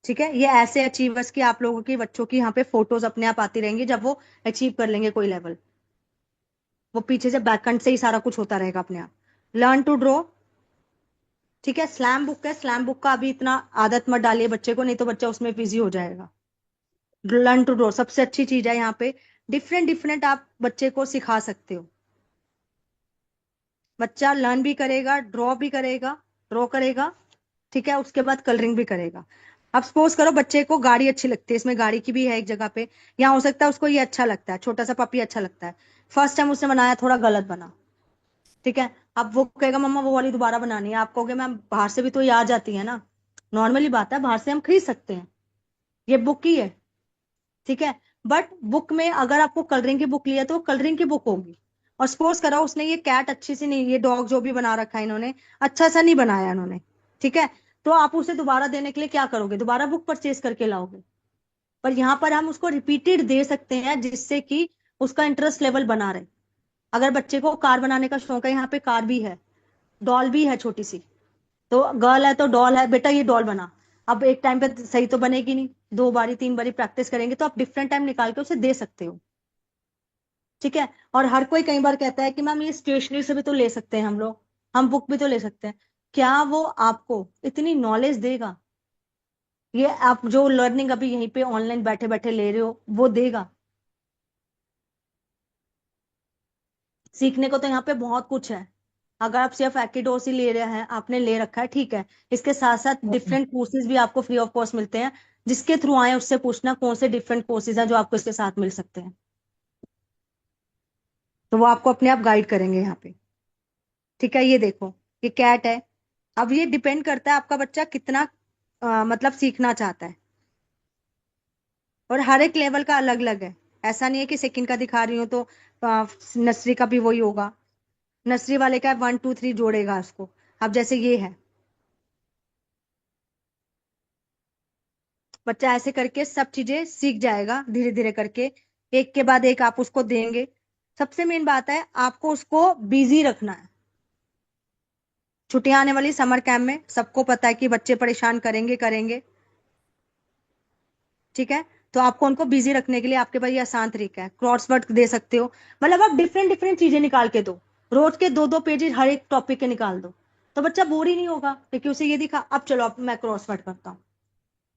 Speaker 1: ठीक है, ये ऐसे अचीवर्स की आप लोगों की बच्चों की यहाँ पे फोटोज अपने आप आती रहेंगी जब वो अचीव कर लेंगे कोई लेवल। वो पीछे से बैकएंड से ही सारा कुछ होता रहेगा अपने आप। Learn to draw. ठीक है, स्लैम बुक है, स्लैम बुक का अभी इतना आदत मत डालिए बच्चे को, नहीं तो बच्चा उसमें बिजी हो जाएगा। लर्न टू ड्रॉ सबसे अच्छी चीज है यहाँ पे, डिफरेंट डिफरेंट आप बच्चे को सिखा सकते हो। बच्चा लर्न भी करेगा, ड्रॉ करेगा। ठीक है, उसके बाद कलरिंग भी करेगा। अब सपोज करो बच्चे को गाड़ी अच्छी लगती है, इसमें गाड़ी की भी है एक जगह पे, या हो सकता है उसको ये अच्छा लगता है, छोटा सा पपी अच्छा लगता है, फर्स्ट टाइम उसने बनाया थोड़ा गलत बना। ठीक है, अब वो कहेगा मम्मा वो वाली दोबारा बनानी है, आप कहोगे मैम बाहर से भी तो ये आ जाती है ना। नॉर्मली बात है, बाहर से हम खरीद सकते हैं, ये बुक ही है। ठीक है, बट बुक में अगर आपको कलरिंग की बुक लिया तो कलरिंग की बुक होगी। और सपोज करो उसने ये कैट अच्छी सी नहीं, ये डॉग जो भी बना रखा है इन्होंने, अच्छा सा नहीं बनाया इन्होंने। ठीक है, तो आप उसे दोबारा देने के लिए क्या करोगे, दोबारा बुक परचेज करके लाओगे। पर यहाँ पर हम उसको रिपीटेड दे सकते हैं जिससे कि उसका इंटरेस्ट लेवल बना रहे। अगर बच्चे को कार बनाने का शौक है, यहाँ पे कार भी है, डॉल भी है छोटी सी, तो गर्ल है तो डॉल है, बेटा ये डॉल बना। अब एक टाइम पे सही तो बनेगी नहीं, 2 बारी 3 बारी प्रैक्टिस करेंगे तो आप डिफरेंट टाइम निकाल के उसे दे सकते हो। ठीक है, और हर कोई कई बार कहता है कि मैम ये स्टेशनरी से भी तो ले सकते हैं हम लोग, हम बुक भी तो ले सकते हैं। क्या वो आपको इतनी नॉलेज देगा? ये आप जो लर्निंग अभी यहीं पे ऑनलाइन बैठे बैठे ले रहे हो वो देगा? सीखने को तो यहाँ पे बहुत कुछ है। अगर आप सिर्फ एकिडोस ही ले रहे हैं, आपने ले रखा है, ठीक है, इसके साथ साथ डिफरेंट कोर्सेज भी आपको फ्री ऑफ कॉस्ट मिलते हैं, जिसके थ्रू आए उससे पूछना कौन से डिफरेंट कोर्सेज हैं जो आपको इसके साथ मिल सकते हैं, तो वो आपको अपने आप गाइड करेंगे यहाँ पे। ठीक है, ये देखो ये कैट है। अब ये डिपेंड करता है आपका बच्चा कितना मतलब सीखना चाहता है, और हर एक लेवल का अलग अलग है। ऐसा नहीं है कि सेकंड का दिखा रही हूँ तो नर्सरी का भी वही होगा। नर्सरी वाले का 1 2 3 जोड़ेगा उसको। अब जैसे ये है, बच्चा ऐसे करके सब चीजें सीख जाएगा धीरे धीरे करके, एक के बाद एक आप उसको देंगे। सबसे मेन बात है आपको उसको बिजी रखना है। छुट्टियां आने वाली समर कैंप में, सबको पता है कि बच्चे परेशान करेंगे करेंगे। ठीक है, तो आपको उनको बिजी रखने के लिए आपके पास ये आसान तरीका है, क्रॉसवर्ड दे सकते हो। मतलब आप डिफरेंट डिफरेंट चीजें निकाल के दो, रोज के 2 2 पेजेस हर एक टॉपिक के निकाल दो, तो बच्चा बोर ही नहीं होगा, क्योंकि उसे ये दिखा अब चलो अब मैं क्रॉसवर्ड करता हूँ।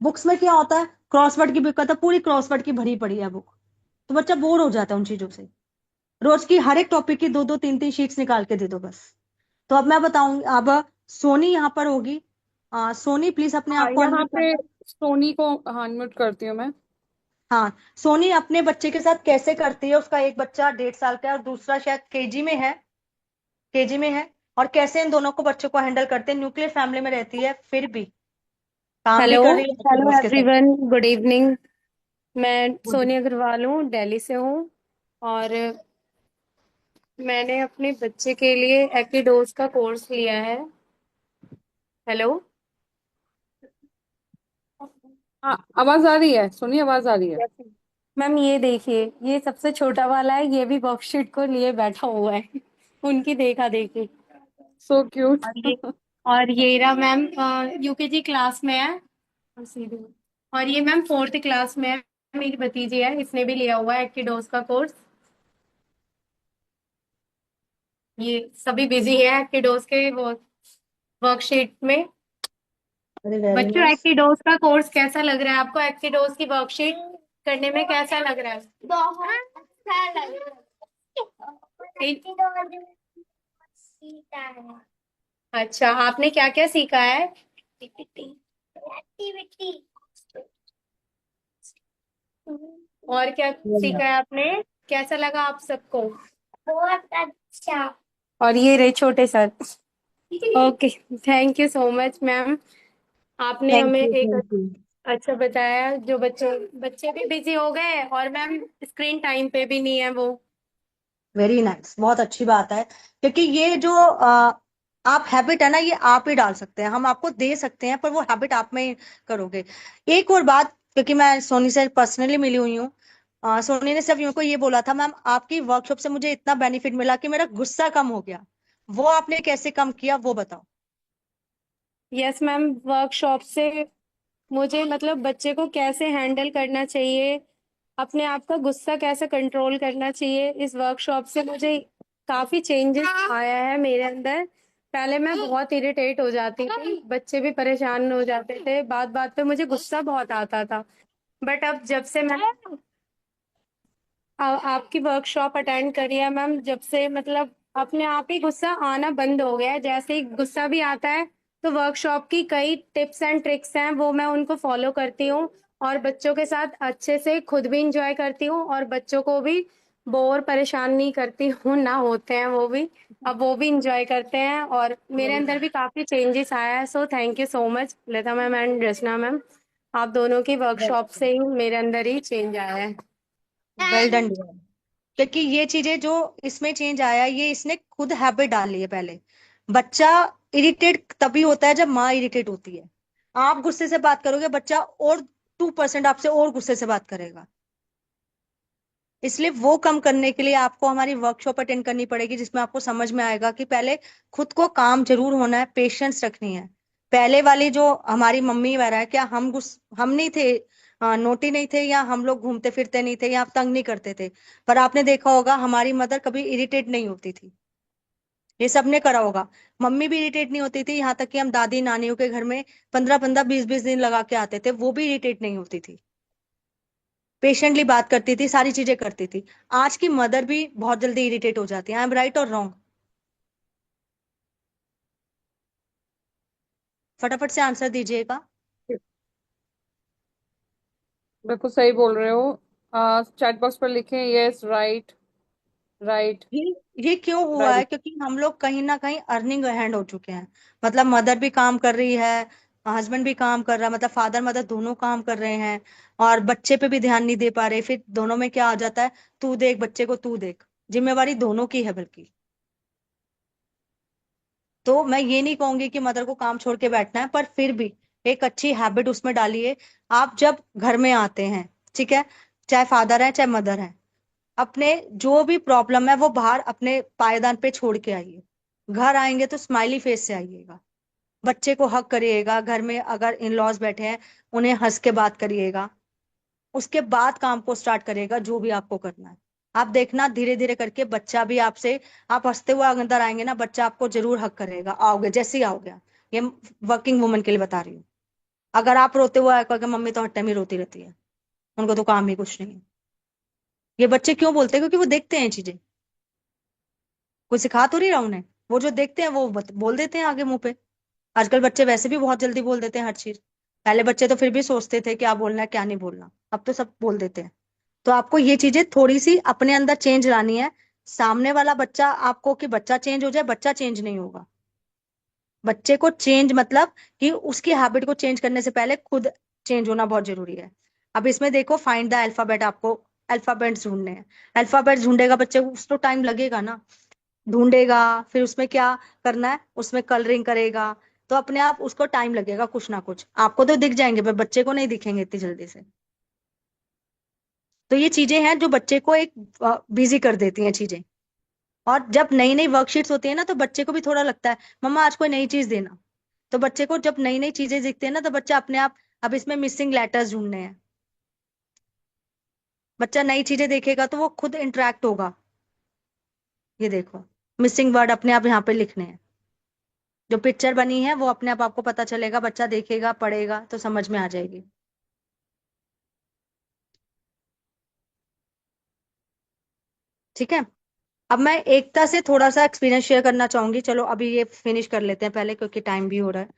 Speaker 1: बुक्स में क्या होता है, क्रॉसवर्ड की बुक का तो पूरी क्रॉसवर्ड की भरी पड़ी है बुक, तो बच्चा बोर हो जाता है उन चीजों से। रोज की हर एक टॉपिक की 2 2 3 3 शीट्स निकाल के दे दो बस। तो अब मैं बताऊंगी, अब सोनी यहाँ पर होगी। सोनी प्लीज अपने
Speaker 3: हाँ,
Speaker 1: आप को
Speaker 3: यहाँ
Speaker 1: अनम्यूट
Speaker 3: पे
Speaker 1: करना।
Speaker 3: सोनी को हाँ म्यूट करती हूँ मैं।
Speaker 1: हाँ, सोनी अपने बच्चे के साथ कैसे करती है, उसका एक बच्चा 1.5 साल का है और दूसरा शायद केजी में है, केजी में है, और कैसे इन दोनों को बच्चों को हैंडल करते हैं, न्यूक्लियर फैमिली में रहती है फिर भी काम भी
Speaker 5: हेलो।
Speaker 1: कर रही है अपने
Speaker 5: हेलो
Speaker 1: दोस्त के साथ।
Speaker 5: Everyone, good evening. मैं
Speaker 1: Good.
Speaker 5: सोनी अग्रवाल हूँ, दिल्ली से हूँ। और मैंने अपने बच्चे के लिए एपिडोज का कोर्स लिया है। हेलो।
Speaker 3: हाँ, आवाज आ रही है, सुनिए, आवाज आ रही है।
Speaker 5: Yes, मैम ये देखिए, ये सबसे छोटा वाला है, ये भी वर्कशीट को लिए बैठा हुआ है उनकी देखा देखी।
Speaker 3: So cute.
Speaker 5: और ये और ये रहा मैम, यूकेजी क्लास में है। और सीधे- और ये मैम फोर्थ क्लास में है, मेरी भतीजी है, इसने भी लिया हुआ है एक्टिडोस का कोर्स। ये सभी बिजी है एक्टिडोस के वर्कशीट में।
Speaker 1: अरे वेरी
Speaker 5: बच्चों,
Speaker 1: नाइस।
Speaker 5: एक्टिडोस का कोर्स कैसा लग रहा है आपको? एक्टिडोस की वर्कशीट करने में कैसा लग रहा है?
Speaker 6: बहुत अच्छा लग रहा है।
Speaker 5: ठीक।
Speaker 6: सीता है
Speaker 5: अच्छा, आपने क्या क्या सीखा है?
Speaker 6: एक्टिविटी।
Speaker 5: और क्या सीखा है आपने? कैसा लगा आप सबको?
Speaker 6: बहुत अच्छा।
Speaker 5: और ये रहे छोटे sir. Okay, thank you so much ma'am. आपने
Speaker 1: थैंक
Speaker 5: हमें
Speaker 1: यू,
Speaker 5: एक
Speaker 1: थैंक यू।
Speaker 5: अच्छा बताया। जो बच्चे बच्चे भी बिजी हो गए और मैम स्क्रीन टाइम पे भी नहीं है वो।
Speaker 1: वेरी नाइस, बहुत अच्छी बात है। क्योंकि ये जो आप हैबिट है ना, ये आप ही डाल सकते हैं, हम आपको दे सकते हैं, पर वो हैबिट आप में ही करोगे। एक और बात, क्योंकि मैं सोनी से पर्सनली मिली हुई हूँ, सोनी ने सिर्फ मेरे को ये बोला था, मैम आपकी वर्कशॉप से मुझे इतना बेनिफिट मिला कि मेरा गुस्सा कम हो गया। वो आपने कैसे कम किया, वो बताओ।
Speaker 5: यस मैम, वर्कशॉप से मुझे मतलब बच्चे को कैसे हैंडल करना चाहिए, अपने आप का गुस्सा कैसे कंट्रोल करना चाहिए, इस वर्कशॉप से मुझे काफी चेंजेस आया है मेरे अंदर। पहले मैं बहुत इरिटेट हो जाती थी, बच्चे भी परेशान हो जाते थे, बात बात पे मुझे गुस्सा बहुत आता था। बट अब जब से मैं आपकी वर्कशॉप अटेंड करी है मैम, जब से मतलब अपने आप ही गुस्सा आना बंद हो गया है। जैसे ही गुस्सा भी आता है तो वर्कशॉप की कई टिप्स एंड ट्रिक्स हैं, वो मैं उनको फॉलो करती हूँ और बच्चों के साथ अच्छे से खुद भी इंजॉय करती हूँ और बच्चों को भी बोर परेशान नहीं करती हूँ ना, होते हैं वो भी, अब वो भी इंजॉय करते हैं और मेरे अंदर भी काफी चेंजेस आया है। So thank you so much Lata ma'am and Rachna ma'am, आप दोनों की वर्कशॉप से ही मेरे अंदर ही चेंज आया है।
Speaker 1: Well done. क्योंकि ये चीजें जो इसमें चेंज आया, ये इसने खुद हैबिट डाली है। पहले बच्चा इरिटेट तभी होता है जब माँ इरिटेट होती है। आप गुस्से से बात करोगे, बच्चा और 2% आपसे और गुस्से से बात करेगा। इसलिए वो कम करने के लिए आपको हमारी वर्कशॉप अटेंड करनी पड़ेगी, जिसमें आपको समझ में आएगा कि पहले खुद को काम जरूर होना है, पेशेंस रखनी है। पहले वाली जो हमारी मम्मी वगैरह है, क्या हम नहीं थे, नोटी नहीं थे, या हम लोग घूमते फिरते नहीं थे, या तंग नहीं करते थे? पर आपने देखा होगा हमारी मदर कभी इरिटेट नहीं होती थी। ये सबने करा होगा। मम्मी भी इरिटेट नहीं होती थी, यहाँ तक कि हम दादी नानियों के घर में 15-15 20-20 दिन लगा के आते थे, वो भी इरिटेट नहीं होती थी। पेशेंटली बात करती थी, सारी चीजें करती थी। आज की मदर भी बहुत जल्दी इरिटेट हो जाती है। आई एम राइट और रॉन्ग? फटाफट से आंसर दीजिएगा।
Speaker 3: बिल्कुल सही बोल रहे हो। चैट बॉक्स पर लिखें यस, राइट, राइट,
Speaker 1: ये क्यों हुआ है?
Speaker 3: राइट।
Speaker 1: क्योंकि हम लोग कहीं ना कहीं अर्निंग हैंड हो चुके हैं। मतलब मदर भी काम कर रही है, हस्बैंड भी काम कर रहा है, मतलब फादर मदर दोनों काम कर रहे हैं, और बच्चे पे भी ध्यान नहीं दे पा रहे। फिर दोनों में क्या आ जाता है, तू देख बच्चे को, तू देख। जिम्मेवारी दोनों की है बल्कि। तो मैं ये नहीं कहूंगी कि मदर को काम छोड़ के बैठना है, पर फिर भी एक अच्छी हैबिट उसमें डालिए। आप जब घर में आते हैं, ठीक है, चाहे फादर है चाहे मदर है, अपने जो भी प्रॉब्लम है वो बाहर अपने पायदान पे छोड़ के आइए। घर आएंगे तो स्माइली फेस से आइएगा। बच्चे को हक करिएगा, घर में अगर इन लॉज बैठे हैं उन्हें हंस के बात करिएगा। उसके बाद काम को स्टार्ट करिएगा, जो भी आपको करना है। आप देखना धीरे धीरे करके बच्चा भी आपसे, आप हंसते हुए अंदर आएंगे ना, बच्चा आपको जरूर हक करेगा, आओगे जैसे ही आओगे। ये वर्किंग वुमन के लिए बता रही हूँ। अगर आप रोते हुए आएगा, मम्मी तो हर टाइम ही रोती रहती है, उनको तो काम ही कुछ नहीं है। ये बच्चे क्यों बोलते हैं? क्योंकि वो देखते हैं ये चीजें। कोई सिखा तो नहीं रहा उन्हें, वो जो देखते हैं वो बोल देते हैं आगे मुंह पे। आजकल बच्चे वैसे भी बहुत जल्दी बोल देते हैं हर चीज। पहले बच्चे तो फिर भी सोचते थे क्या बोलना है क्या नहीं बोलना, अब तो सब बोल देते हैं। तो आपको ये चीजें थोड़ी सी अपने अंदर चेंज लानी है। सामने वाला बच्चा आपको, कि बच्चा चेंज हो जाए, बच्चा चेंज नहीं होगा। बच्चे को चेंज मतलब कि उसकी हैबिट को चेंज करने से पहले खुद चेंज होना बहुत जरूरी है। अब इसमें देखो, फाइंड द अल्फाबेट, आपको अल्फाबेट्स ढूंढने हैं। अल्फाबेट्स ढूंढेगा बच्चे को, उसको टाइम लगेगा ना, ढूंढेगा। फिर उसमें क्या करना है, उसमें कलरिंग करेगा, तो अपने आप उसको टाइम लगेगा कुछ ना कुछ, आपको तो दिख जाएंगे पर बच्चे को नहीं दिखेंगे इतनी जल्दी से। तो ये चीजें हैं जो बच्चे को एक बिजी कर देती हैं चीजें। और जब नई नई वर्कशीट्स होती है ना, तो बच्चे को भी थोड़ा लगता है मम्मा आज कोई नई चीज देना। तो बच्चे को जब नई नई चीजें दिखती है ना, तो बच्चा अपने आप, अब इसमें मिसिंग लेटर्स ढूंढने हैं, बच्चा नई चीजें देखेगा तो वो खुद इंटरेक्ट होगा। ये देखो, मिसिंग वर्ड अपने आप यहाँ पे लिखने हैं। जो पिक्चर बनी है वो अपने आप आपको पता चलेगा, बच्चा देखेगा पढ़ेगा तो समझ में आ जाएगी। ठीक है। अब मैं एकता से थोड़ा सा एक्सपीरियंस शेयर करना चाहूंगी। चलो अभी ये फिनिश कर लेते हैं पहले, क्योंकि टाइम भी हो रहा है।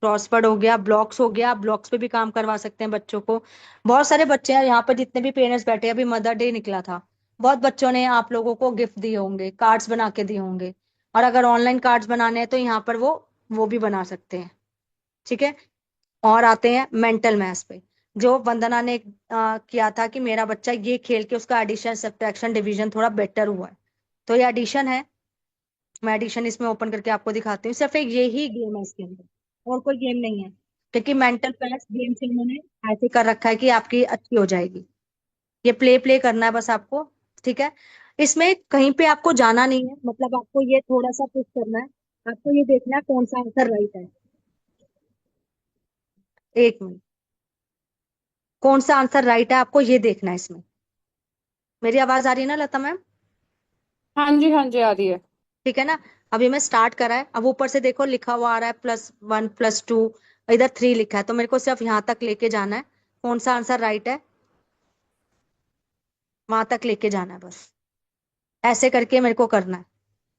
Speaker 1: क्रॉसवर्ड हो गया, ब्लॉक्स हो गया, ब्लॉक्स पे भी काम करवा सकते हैं बच्चों को। बहुत सारे बच्चे हैं यहाँ पर, जितने भी पेरेंट्स बैठे हैं, अभी मदर डे निकला था, बहुत बच्चों ने आप लोगों को गिफ्ट दिए होंगे, कार्ड्स बना के दिए होंगे। और अगर ऑनलाइन कार्ड्स बनाने हैं तो यहाँ पर वो भी बना सकते हैं। ठीक है। और आते हैं मेंटल मैथ्स पे, जो वंदना ने किया था कि मेरा बच्चा ये खेल के उसका एडिशन सब्ट्रैक्शन डिवीजन थोड़ा बेटर हुआ है। तो ये एडिशन है, मैं एडिशन इसमें ओपन करके आपको दिखाती हूँ। सिर्फ एक ये ही गेम है इसके अंदर, और कोई गेम नहीं है, क्योंकि मेंटल मैथ्स गेम से इन्होंने ऐसे कर रखा है कि आपकी अच्छी हो जाएगी। ये प्ले प्ले करना है बस आपको। ठीक है। इसमें कहीं पे आपको जाना नहीं है, मतलब आपको ये थोड़ा सा पुश करना है, आपको ये देखना है कौन सा आंसर राइट है। एक मिनट, कौन सा आंसर राइट है आपको ये देखना है इसमें। मेरी आवाज आ रही है ना लता मैम?
Speaker 3: हाँ जी, हाँ जी, आ रही है।
Speaker 1: ठीक है ना। अभी मैं स्टार्ट करा है, अब ऊपर से देखो लिखा हुआ आ रहा है +1 +2, इधर 3 लिखा है, तो मेरे को सिर्फ यहाँ तक लेके जाना है, कौन सा आंसर राइट है वहां तक लेके जाना है बस। ऐसे करके मेरे को करना है,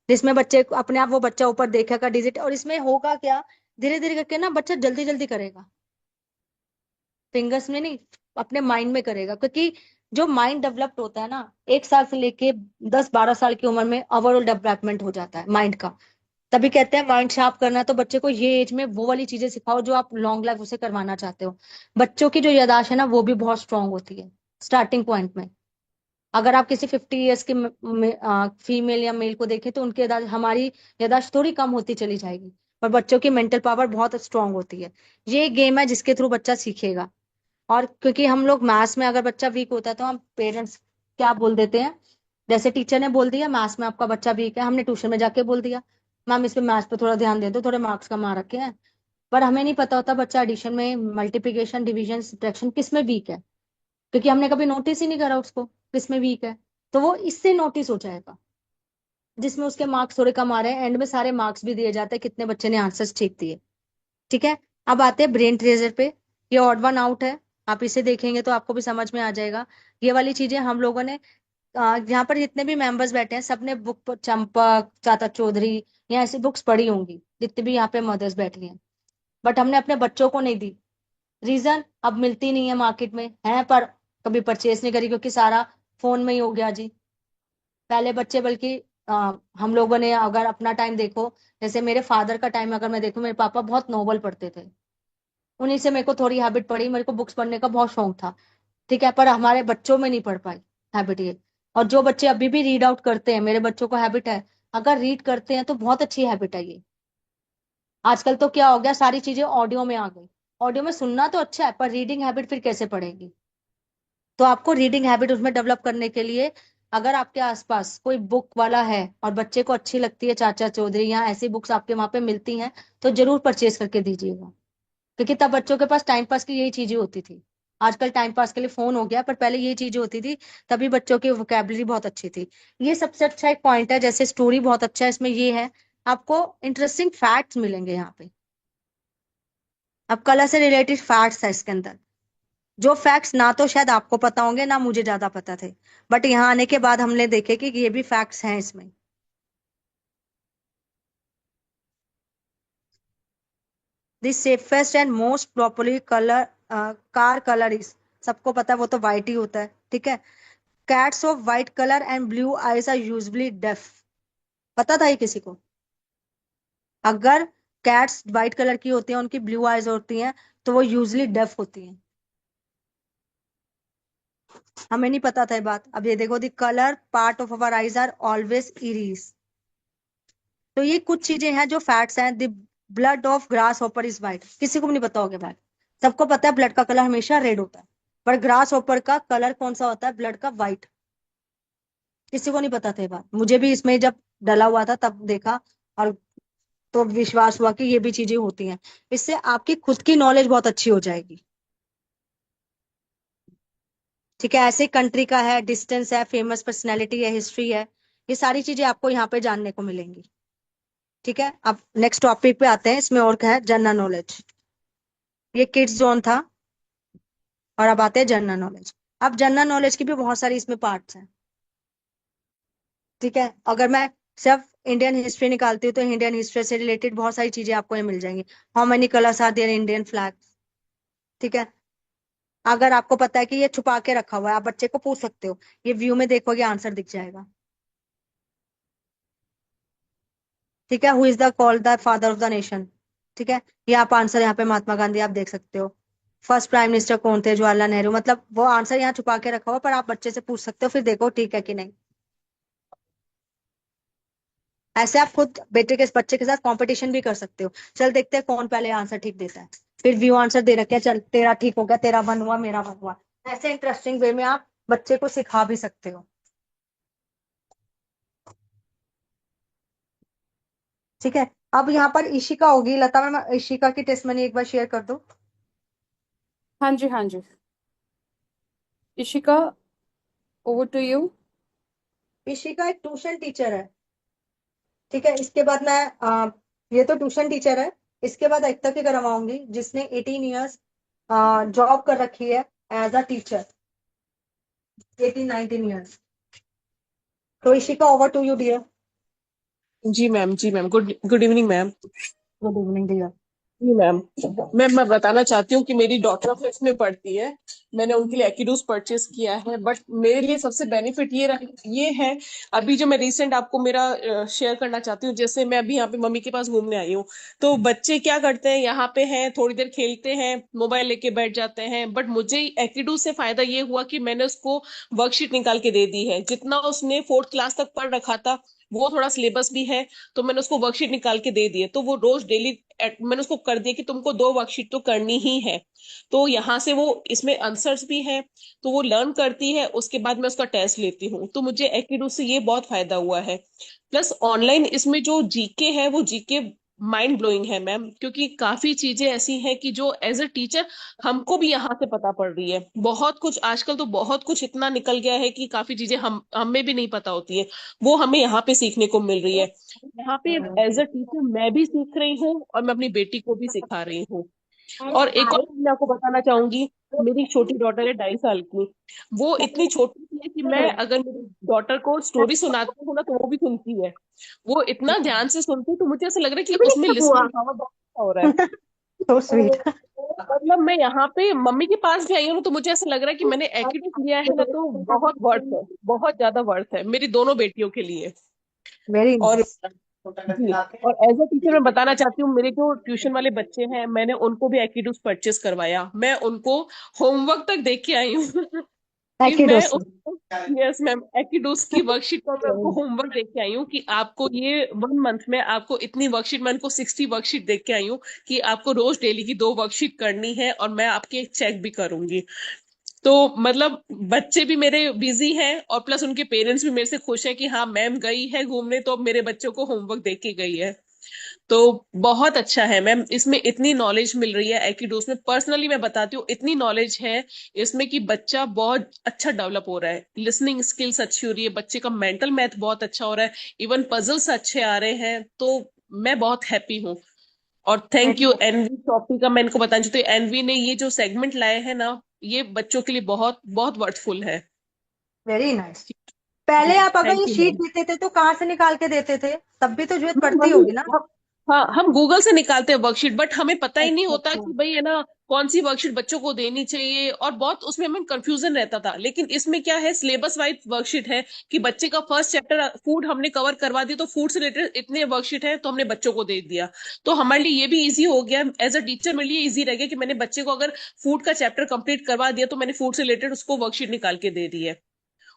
Speaker 1: जिसमें बच्चे अपने आप वो बच्चा ऊपर देखेगा डिजिट, और इसमें होगा क्या, धीरे धीरे करके ना बच्चा जल्दी जल्दी करेगा, फिंगर्स में नहीं, अपने माइंड में करेगा। क्योंकि जो माइंड डेवलप्ड होता है ना, 1 साल से लेके 10-12 साल की उम्र में ओवरऑल डेवलपमेंट हो जाता है माइंड का। तभी कहते हैं माइंड शार्प करना है, तो बच्चे को ये एज में वो वाली चीजें सिखाओ जो आप लॉन्ग लाइफ उसे करवाना चाहते हो। बच्चों की जो याददाश्त है ना, वो भी बहुत स्ट्रांग होती है स्टार्टिंग पॉइंट में। अगर आप किसी 50 ईयर्स के फीमेल या मेल को देखें, तो उनकी याददाश्त, हमारी याददाश्त थोड़ी कम होती चली जाएगी, पर बच्चों की मेंटल पावर बहुत स्ट्रांग होती है। ये गेम है जिसके थ्रू बच्चा सीखेगा। और क्योंकि हम लोग मैथ्स में अगर बच्चा वीक होता है, तो हम पेरेंट्स क्या बोल देते हैं, जैसे टीचर ने बोल दिया मैथ्स में आपका बच्चा वीक है, हमने ट्यूशन में जाके बोल दिया मैम इस पे मैथ्स पे थोड़ा ध्यान दे दो, थोड़े मार्क्स कम आ रखे हैं। पर हमें नहीं पता होता बच्चा एडिशन में, मल्टीप्लिकेशन डिवीजन सब्ट्रैक्शन किस में वीक है, क्योंकि हमने कभी नोटिस ही नहीं करा उसको किस में वीक है। तो वो इससे नोटिस हो जाएगा, जिसमें उसके मार्क्स थोड़े कम आ रहे हैं, एंड में सारे मार्क्स भी दिए जाते हैं कितने बच्चे ने आंसर्स ठीक दिए। ठीक है। अब आते हैं ब्रेन ट्रेजर पे। ये ऑड वन आउट है, आप इसे देखेंगे तो आपको भी समझ में आ जाएगा। ये वाली चीजें हम लोगों ने, यहाँ पर जितने भी मेंबर्स बैठे हैं, सबने बुक चंपक, चाचा चौधरी, या ऐसी बुक्स पढ़ी होंगी, जितनी भी यहाँ पे मदर्स बैठी हैं। बट हमने अपने बच्चों को नहीं दी। रीजन, अब मिलती नहीं है मार्केट में, है पर कभी परचेस नहीं करी, क्योंकि सारा फोन में ही हो गया जी। पहले बच्चे बल्कि हम लोगों ने अगर अपना टाइम देखो, जैसे मेरे फादर का टाइम अगर मैं देखूं, मेरे पापा बहुत नोवेल पढ़ते थे, उन्हीं से मेरे को थोड़ी हैबिट पड़ी, मेरे को बुक्स पढ़ने का बहुत शौक था। ठीक है। पर हमारे बच्चों में नहीं पढ़ पाई हैबिट ये। और जो बच्चे अभी भी रीड आउट करते हैं, मेरे बच्चों को हैबिट है, अगर रीड करते हैं तो बहुत अच्छी हैबिट है ये। आजकल तो क्या हो गया, सारी चीजें ऑडियो में आ गई। ऑडियो में सुनना तो अच्छा है, पर रीडिंग हैबिट फिर कैसे पड़ेगी। तो आपको रीडिंग हैबिट उसमें डेवलप करने के लिए, अगर आपके आसपास कोई बुक वाला है और बच्चे को अच्छी लगती है, चाचा चौधरी या ऐसी बुक्स आपके वहां पे मिलती हैं, तो जरूर परचेज करके दीजिएगा। क्योंकि तब बच्चों के पास टाइम पास की यही चीजें होती थी। आजकल टाइम पास के लिए फोन हो गया, पर पहले ये चीजें होती थी, तभी बच्चों की वोकेबलरी बहुत अच्छी थी। ये सबसे अच्छा एक पॉइंट है, जैसे स्टोरी बहुत अच्छा है इसमें, ये है आपको इंटरेस्टिंग फैक्ट्स मिलेंगे यहाँ पे। अब कला से रिलेटेड फैक्ट्स है इसके अंदर, जो फैक्ट्स ना तो शायद आपको पता होंगे ना मुझे ज्यादा पता थे, बट यहाँ आने के बाद हमने देखे कि ये भी फैक्ट्स हैं इसमें। The safest and most properly colour car colour is, सबको पता है वो तो व्हाइट ही होता है। ठीक है। Cats of white colour and blue eyes are usually deaf, पता था ये किसी को? अगर कैट्स व्हाइट कलर की होती हैं, उनकी ब्लू आईज होती हैं, तो वो यूजुअली डेफ होती हैं। हमें नहीं पता था ये बात। अब ये देखो, the colour part of our eyes are always iris. तो ये कुछ चीजें हैं जो फैक्ट्स हैं। The blood of grasshopper is white, किसी को भी नहीं पता होगा भाई, सबको पता है ब्लड का कलर हमेशा रेड होता है, पर ग्रास हॉपर का कलर कौन सा होता है ब्लड का, व्हाइट। किसी को नहीं पता था ये बात, मुझे भी इसमें जब डला हुआ था तब देखा, और तो विश्वास हुआ कि ये भी चीजें होती हैं। इससे आपकी खुद की नॉलेज बहुत अच्छी हो जाएगी। ठीक है, ऐसे कंट्री का है, डिस्टेंस है, फेमस पर्सनैलिटी है, हिस्ट्री है, ये सारी चीजें आपको यहाँ पे जानने को मिलेंगी। ठीक है, अब नेक्स्ट टॉपिक पे आते हैं, इसमें और क्या है, जनरल नॉलेज। ये किड्स जोन था, और अब आते हैं जनरल नॉलेज। अब जनरल नॉलेज की भी बहुत सारी इसमें पार्ट्स हैं। ठीक है, अगर मैं सिर्फ इंडियन हिस्ट्री निकालती हूँ तो इंडियन हिस्ट्री से रिलेटेड बहुत सारी चीजें आपको ये मिल जाएंगी। How many colours are there Indian flag. ठीक है, अगर आपको पता है कि ये छुपा के रखा हुआ है, आप बच्चे को पूछ सकते हो, ये व्यू में देखोगे आंसर दिख जाएगा। ठीक है, who is the called the father of the nation. ठीक है, ये आप आंसर यहाँ पे महात्मा गांधी आप देख सकते हो। फर्स्ट प्राइम मिनिस्टर कौन थे, जवाहरलाल नेहरू, मतलब वो आंसर यहाँ छुपा के रखा हुआ, पर आप बच्चे से पूछ सकते हो, फिर देखो ठीक है कि नहीं। ऐसे आप खुद बेटे के बच्चे के साथ कंपटीशन भी कर सकते हो, चल देखते हैं कौन पहले आंसर ठीक देता है, फिर व्यू आंसर दे रखे हैं, चल तेरा ठीक हो गया, तेरा वन हुआ, मेरा वन हुआ। ऐसे इंटरेस्टिंग वे में आप बच्चे को सिखा भी सकते हो। ठीक है, अब यहाँ पर इशिका होगी, लता मैम इशिका की टेस्ट मैंने एक बार शेयर कर दो।
Speaker 3: हाँ जी, हाँ जी। Ishika, over to you.
Speaker 1: Ishika एक ट्यूशन टीचर है। ठीक है, इसके बाद मैं ये तो ट्यूशन टीचर है, इसके बाद एकता की करवाऊंगी जिसने 18 ईयर्स जॉब कर रखी है एज अ टीचर, 18-19 ईयर्स। तो Ishika over to you dear.
Speaker 7: जी ma'am, good good evening ma'am.
Speaker 1: Good evening dear.
Speaker 7: जी मैम। मैम मैं बताना चाहती हूँ कि मेरी डॉटर फिफ्थ में पढ़ती है। मैंने उनके लिए एकीडूस परचेस किया है, बट मेरे लिए सबसे बेनिफिट ये है। अभी जो मैं रिसेंट आपको मेरा शेयर करना चाहती हूँ, जैसे मैं अभी यहाँ पे मम्मी के पास घूमने आई हूँ, तो बच्चे क्या करते हैं, यहाँ पे हैं थोड़ी देर खेलते हैं, मोबाइल लेके बैठ जाते हैं, बट मुझे एकीडूस से फायदा ये हुआ कि मैंने उसको वर्कशीट निकाल के दे दी है। जितना उसने फोर्थ क्लास तक पढ़ रखा था, वो थोड़ा सिलेबस भी है, तो मैंने उसको वर्कशीट निकाल के दे दिए, तो वो रोज डेली मैंने उसको कर दिया कि तुमको 2 वर्कशीट तो करनी ही है। तो यहाँ से वो इसमें आंसर्स भी है, तो वो लर्न करती है, उसके बाद मैं उसका टेस्ट लेती हूँ, तो मुझे एकीडू से ये बहुत फायदा हुआ है। प्लस ऑनलाइन इसमें जो जीके है, वो जीके माइंड ब्लोइंग है मैम, क्योंकि काफी चीजें ऐसी हैं कि जो एज अ टीचर हमको भी यहाँ से पता पड़ रही है। बहुत कुछ आजकल तो बहुत कुछ इतना निकल गया है कि काफी चीजें हम हमें भी नहीं पता होती है, वो हमें यहाँ पे सीखने को मिल रही है। यहाँ पे एज अ टीचर मैं भी सीख रही हूँ और मैं अपनी बेटी को भी सिखा रही हूँ। और एक और चीज मैं आपको बताना चाहूंगी, मेरी छोटी डॉटर है 2.5 साल की। वो इतनी छोटी सी है कि मैं अगर मेरी डॉटर को स्टोरी सुनाती हूँ ना, तो वो भी सुनती है। वो इतना ध्यान से सुनती है, तो मुझे ऐसा लग रहा है कि उसमें लिसनिंग पावर बहुत अच्छा हो रहा है।
Speaker 1: So sweet.
Speaker 7: मतलब मैं यहाँ पे मम्मी के पास भी आई हूँ ना, तो मुझे ऐसा लग रहा है कि मैंने एकेडमिक लिया है ना, तो बहुत वर्थ है, बहुत ज्यादा वर्थ है मेरी दोनों बेटियों के लिए।
Speaker 1: वेरी
Speaker 7: और
Speaker 1: नाइस।
Speaker 7: जी, और एज अ टीचर मैं बताना चाहती हूँ, मेरे जो ट्यूशन वाले बच्चे हैं, मैंने उनको भी एकीडूस परचेस करवाया। मैं उनको होमवर्क तक देख के आई हूँ कि मैं
Speaker 1: एकिडोस।
Speaker 7: उसको, यस मैम, एकीडूस की वर्कशीट पर मैं उनको होमवर्क देख के आई हूँ कि आपको ये 1 मंथ में आपको इतनी वर्कशीट, मैं उनको 60 वर्कशीट देख के आई हूँ कि आपको रोज डेली की 2 वर्कशीट करनी है, और मैं आपके एक चेक भी करूंगी। तो मतलब बच्चे भी मेरे बिजी हैं, और प्लस उनके पेरेंट्स भी मेरे से खुश हैं कि हाँ मैम गई है घूमने, तो अब मेरे बच्चों को होमवर्क दे के गई है। तो बहुत अच्छा है मैम, इसमें इतनी नॉलेज मिल रही है एकीडोस में। पर्सनली मैं बताती हूँ, इतनी नॉलेज है इसमें कि बच्चा बहुत अच्छा डेवलप हो रहा है, लिसनिंग स्किल्स अच्छी हो रही है, बच्चे का मेंटल मैथ बहुत अच्छा हो रहा है, इवन पजल्स अच्छे आ रहे हैं। तो मैं बहुत हैप्पी हूँ। और थैंक यू एनवी शॉपी का, मैं इनको बताना चाहती हूँ, एनवी ने ये जो सेगमेंट लाए हैं ना, ये बच्चों के लिए बहुत बहुत वर्थफुल है।
Speaker 1: Very nice. पहले
Speaker 7: जी
Speaker 1: आप अगर
Speaker 7: थैंक
Speaker 1: ये
Speaker 7: यू
Speaker 1: शीट
Speaker 7: मैम।
Speaker 1: देते थे तो कहाँ से निकाल के देते थे, तब भी तो जरूरत
Speaker 7: मैम
Speaker 1: पड़ती
Speaker 7: वही
Speaker 1: होगी ना।
Speaker 7: हाँ, हम गूगल से निकालते हैं वर्कशीट, बट हमें पता ही नहीं
Speaker 1: अच्छा
Speaker 7: होता
Speaker 1: अच्छा।
Speaker 7: कि भाई है ना कौन सी वर्कशीट बच्चों को देनी चाहिए, और बहुत उसमें हमें कंफ्यूजन रहता था। लेकिन इसमें क्या है, सिलेबस वाइज वर्कशीट है कि बच्चे का फर्स्ट चैप्टर फूड हमने कवर करवा दिया, तो फूड से रिलेटेड इतने वर्कशीट है, तो हमने बच्चों को दे दिया। तो हमारे लिए ये भी इजी हो गया, एज अ टीचर मेरे लिए इजी रह गया कि मैंने बच्चे को अगर फूड का चैप्टर कंप्लीट करवा दिया, तो मैंने फूड से रिलेटेड उसको वर्कशीट निकाल के दे दी है।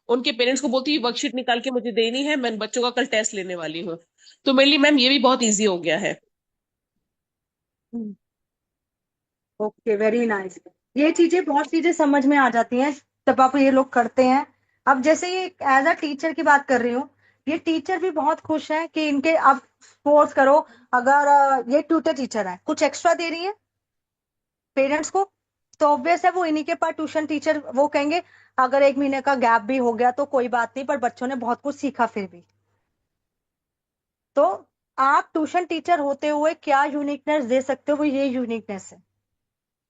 Speaker 7: उनके पेरेंट्स को बोलती है वर्कशीट निकाल के मुझे देनी है, मैं बच्चों का कल टेस्ट लेने वाली हूँ। तो मेरे लिए मैम ये भी बहुत ईजी हो गया है।
Speaker 1: Okay, very nice. ये चीजें, बहुत चीजें समझ में आ जाती हैं जब आप ये लोग करते हैं। अब जैसे ये एज अ टीचर की बात कर रही हूँ, ये टीचर भी बहुत खुश हैं कि इनके, आप फोर्स करो, अगर ये ट्यूटर टीचर है, कुछ एक्स्ट्रा दे रही है पेरेंट्स को, तो ऑब्वियस है वो इन्हीं के पास ट्यूशन टीचर, वो कहेंगे अगर एक महीने का गैप भी हो गया तो कोई बात नहीं, पर बच्चों ने बहुत कुछ सीखा फिर भी। तो आप ट्यूशन टीचर होते हुए क्या यूनिकनेस दे सकते हो, वो ये यूनिकनेस है।